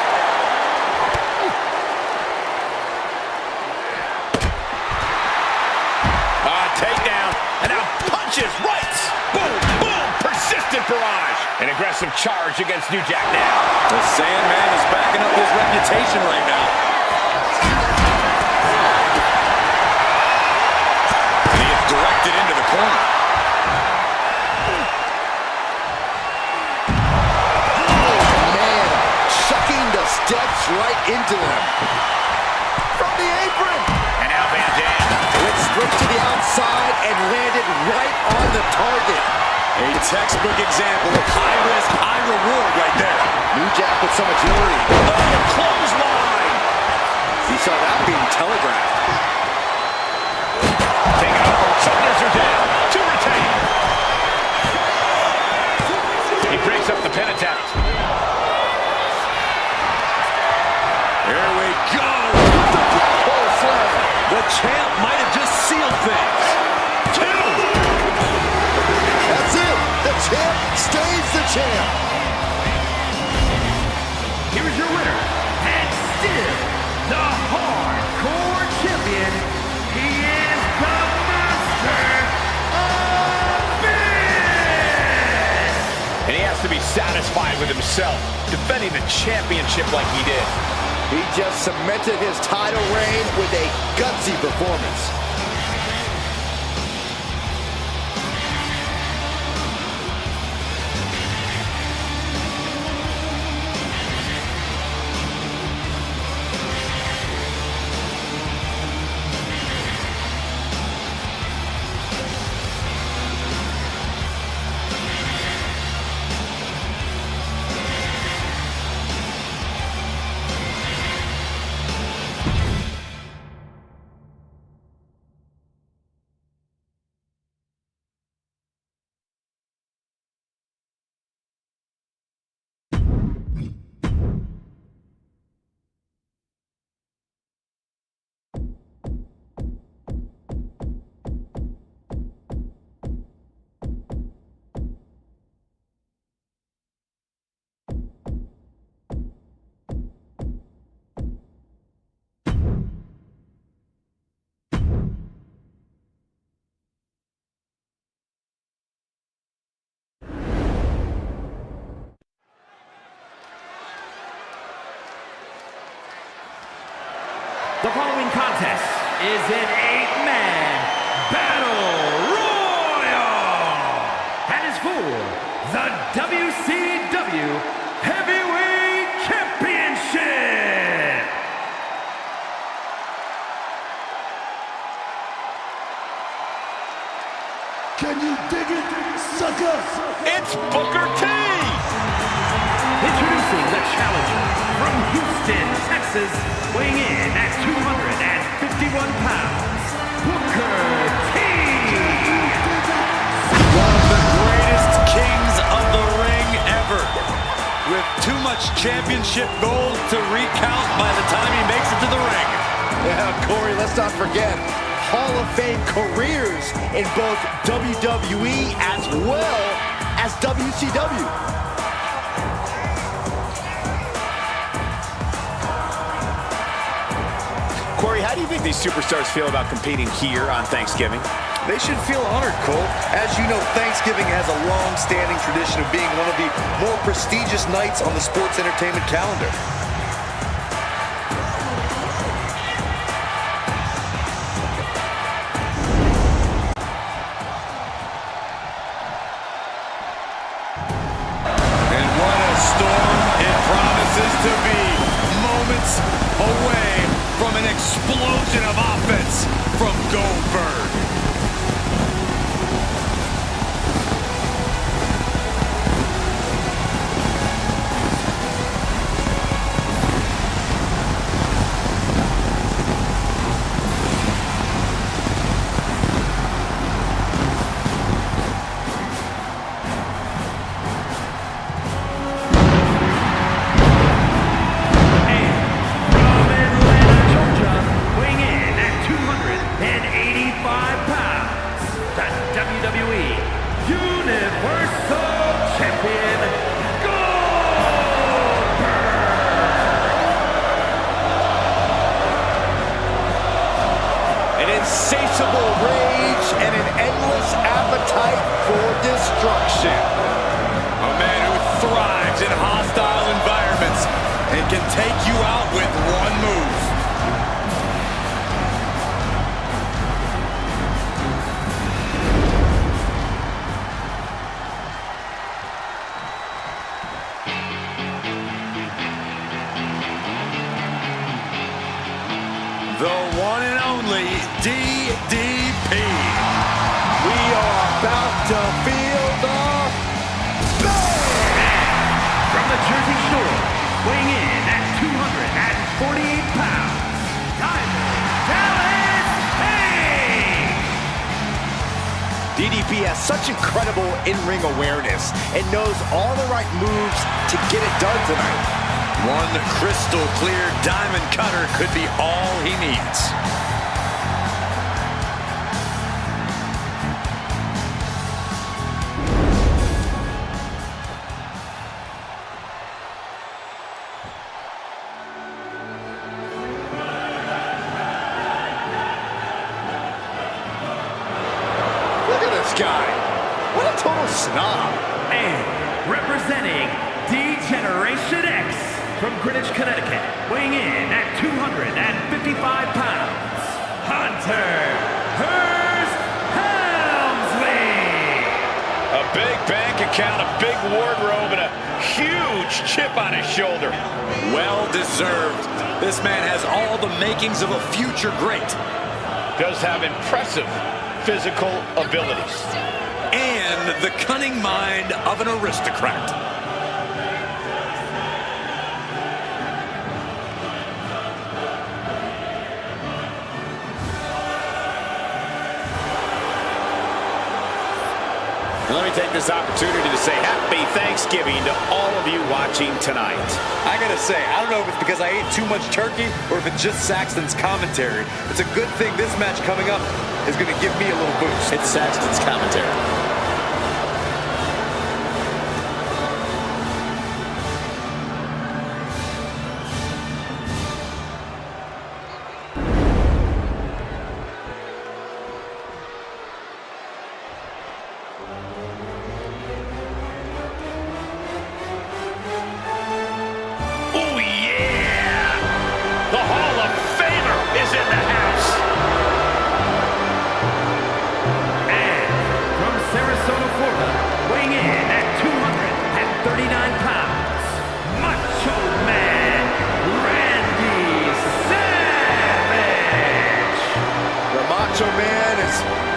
Takedown. And now punches, rights. Boom, boom. Persistent barrage. An aggressive charge against New Jack now. The Sandman is backing up his reputation right now. He is directed into the corner. Man, chucking the steps right into them. From the apron. And now Van Dam. Went straight to the outside and landed right on the target. A textbook example of high risk, high reward right there. New Jack with some agility. Oh, clothesline. He saw that being telegraphed. Take it over. Shoulders are down. To retain. He breaks up the pin attempt. Here we go. The black hole slam. The champ might have just sealed things. That's it. The champ stays the champ. Here's your winner, and still the Hardcore Champion, satisfied with himself, defending the championship like he did. He just cemented his title reign with a gutsy performance. The following contest is an 8-man battle royal and is for the WCW Heavyweight Championship. Can you dig it, sucker? It's Booker T! Introducing the challenger from Houston, Texas, weighing in at 251 pounds, Booker T. One of the greatest kings of the ring ever. With too much championship gold to recount by the time he makes it to the ring. Yeah, Corey, let's not forget Hall of Fame careers in both WWE as well as WCW. Corey, how do you think these superstars feel about competing here on Thanksgiving? They should feel honored, Cole. As you know, Thanksgiving has a long-standing tradition of being one of the more prestigious nights on the sports entertainment calendar. And what a storm it promises to be. Moments away from an explosion of offense from Goldberg. Insatiable rage and an endless appetite for destruction. A man who thrives in hostile environments and can take you out with one move. The one and only DDP. We are about to feel the From the Jersey Shore, weighing in at 248 pounds, Diamond Dallas Page! DDP has such incredible in-ring awareness and knows all the right moves to get it done tonight. One crystal clear diamond cutter could be all he needs. Look at this guy. What a total snob. And representing D-Generation X from Greenwich, Connecticut, weighing in at 255 pounds, Hunter Hearst Helmsley. A big bank account, a big wardrobe, and a huge chip on his shoulder. Well deserved. This man has all the makings of a future great. Does have impressive physical abilities. And the cunning mind of an aristocrat. Let me take this opportunity to say happy Thanksgiving to all of you watching tonight. I gotta say, I don't know if it's because I ate too much turkey or if it's just Saxton's commentary. It's a good thing this match coming up is gonna give me a little boost. It's Saxton's commentary.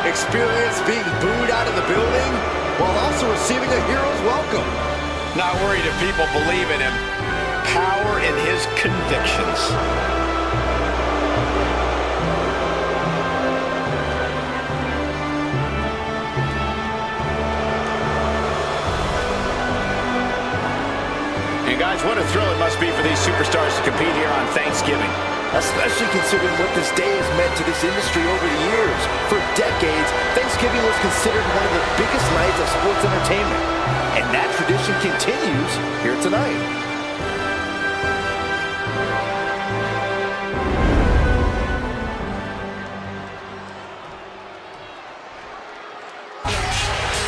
Experience being booed out of the building while also receiving a hero's welcome. Not worried if people believe in him. Power in his convictions. And guys, what a thrill it must be for these superstars to compete here on Thanksgiving. Especially considering what this day has meant to this industry over the years. For decades, Thanksgiving was considered one of the biggest nights of sports entertainment. And that tradition continues here tonight.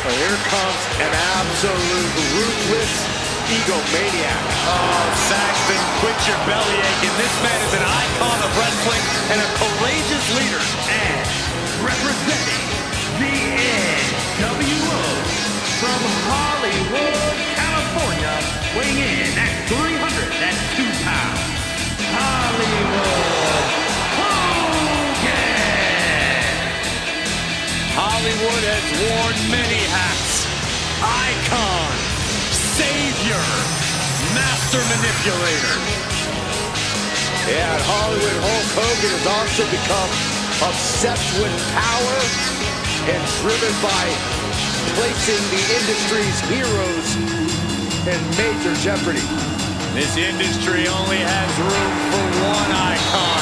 Well, here comes an absolute ruthless egomaniac. Oh, Saxton, quit your bellyache. This man is an icon of wrestling and a courageous leader. And representing the NWO from Hollywood, California, weighing in at 302 pounds, Hollywood Hogan. Hollywood has worn many hats. Icon, savior, master manipulator. Yeah, and Hollywood Hulk Hogan has also become obsessed with power and driven by placing the industry's heroes in major jeopardy. This industry only has room for one icon,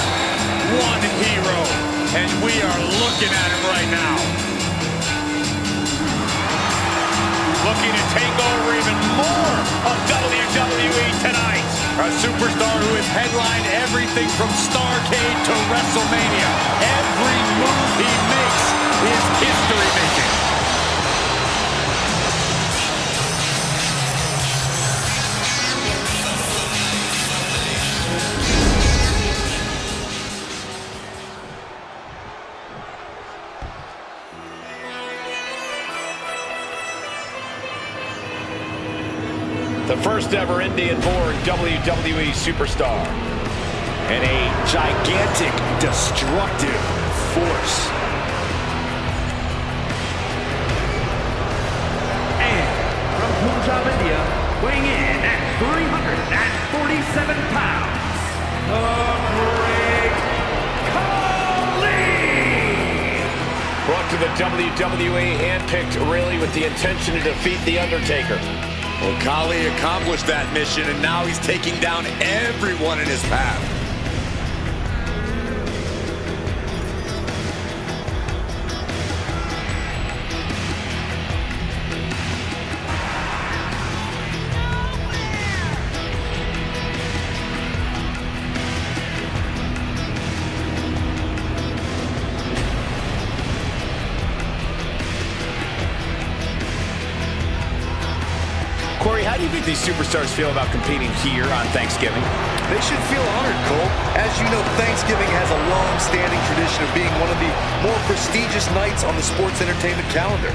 one hero, and we are looking at him right now. Looking to take over even more of WWE tonight. A superstar who has headlined everything from Starrcade to WrestleMania. Every move he makes is history-making. The first ever Indian-born WWE superstar. And a gigantic, destructive force. And from Punjab, India, weighing in at 347 pounds, the Great Khali! Brought to the WWE, handpicked really with the intention to defeat The Undertaker. Well, Khali accomplished that mission, and now he's taking down everyone in his path. Corey, do you think these superstars feel about competing here on Thanksgiving? They should feel honored, Cole. As you know, Thanksgiving has a long-standing tradition of being one of the more prestigious nights on the sports entertainment calendar.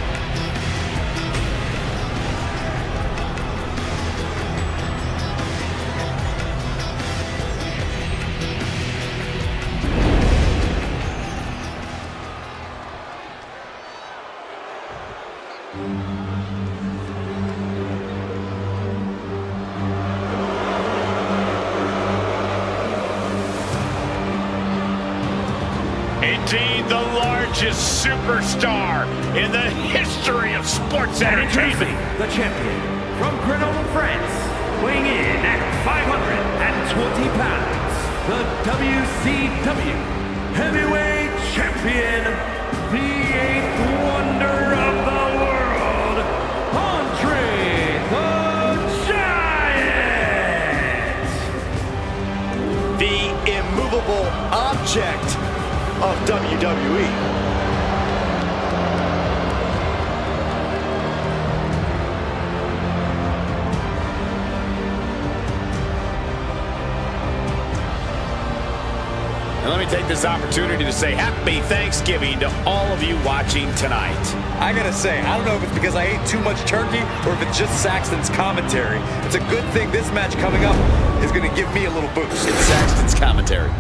Indeed, the largest superstar in the history of sports entertainment. The champion from Grenoble, France, weighing in at 520 pounds, the WCW Heavyweight Champion, the eighth wonder of the world, Andre the Giant! The immovable object of WWE. And let me take this opportunity to say happy Thanksgiving to all of you watching tonight. I gotta say, I don't know if it's because I ate too much turkey or if it's just Saxton's commentary. It's a good thing this match coming up is gonna give me a little boost. It's Saxton's commentary.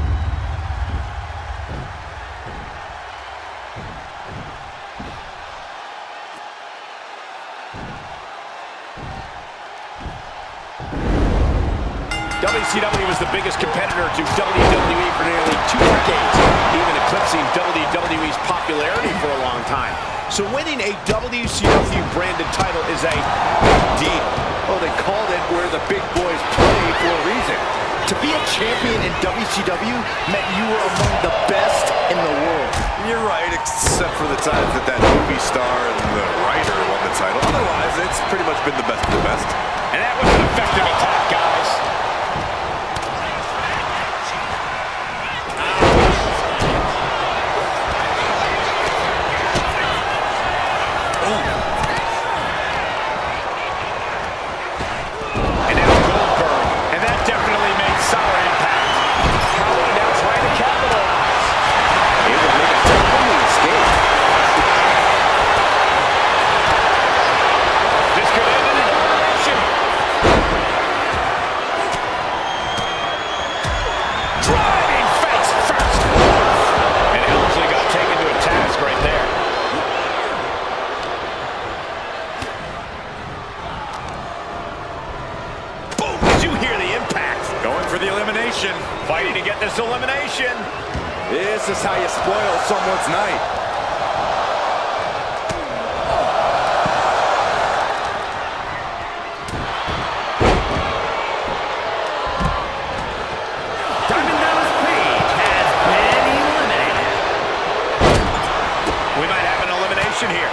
WCW was the biggest competitor to WWE for nearly 2 decades, even eclipsing WWE's popularity for a long time. So winning a WCW branded title is a big deal. Oh, they called it where the big boys play for a reason. To be a champion in WCW meant you were among the best in the world. You're right, except for the times that movie star and the writer won the title. Otherwise, it's pretty much been the best of the best. And that was an effective attack, guys. Fighting to get this elimination. This is how you spoil someone's night. Diamond Dallas Page has been eliminated. We might have an elimination here.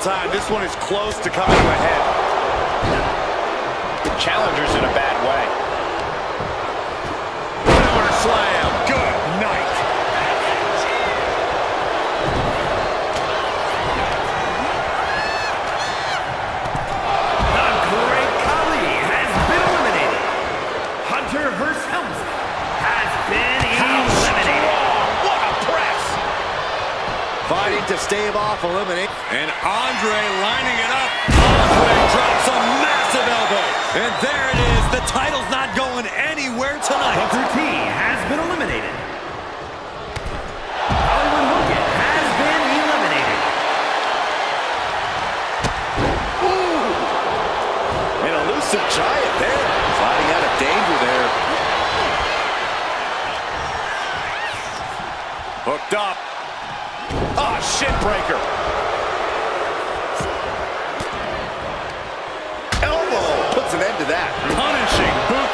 time. This one is close to coming to a head. Challenger's in a bad way. Hammer slam. Good night. The Great Khali has been eliminated. Hunter Hearst Helmsley has been eliminated. What a press! Fighting to stave off eliminate. And Andre lining it up. Andre drops a massive elbow. And there it is. The title's not going anywhere tonight. Booker T has been eliminated. Hollywood Hogan has been eliminated. An elusive giant there. Sliding out of danger there. Hooked up. Ah, shin breaker. Elbow puts an end to that. Punishing boot.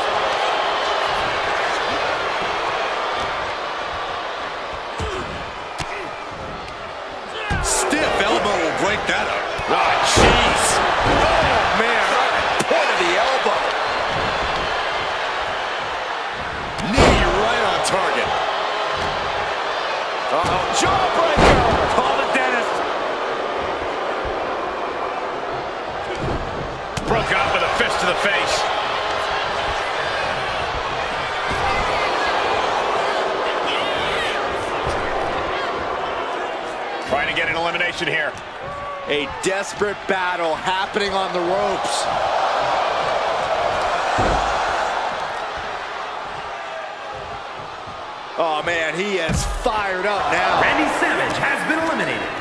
Stiff elbow will break that up. Ah, jeez. Oh, man. Point of the elbow. Knee right on target. Uh-oh. Jawbreaker. Call the dentist. Broke up with a fist to the face. Trying to get an elimination here. A desperate battle happening on the ropes. Oh man, he is fired up now. Randy Savage has been eliminated.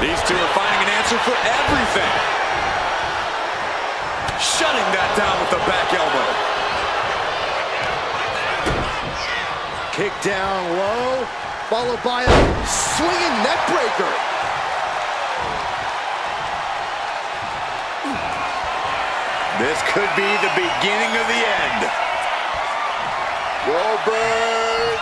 These two are finding an answer for everything. Shutting that down with the back elbow. Kick down low, followed by a swinging neck breaker. This could be the beginning of the end. Goldberg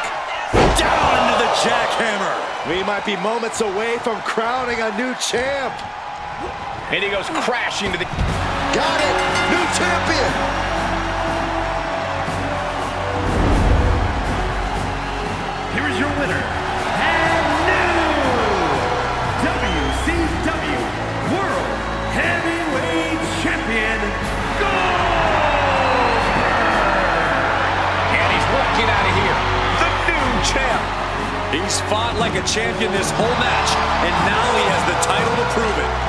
Down into the jackhammer. We might be moments away from crowning a new champ. And he goes crashing to the... Got it, new champion. Here is your winner, and new WCW World Heavyweight Champion, Goldberg! And he's walking out of here. The new champ. He's fought like a champion this whole match, and now he has the title to prove it.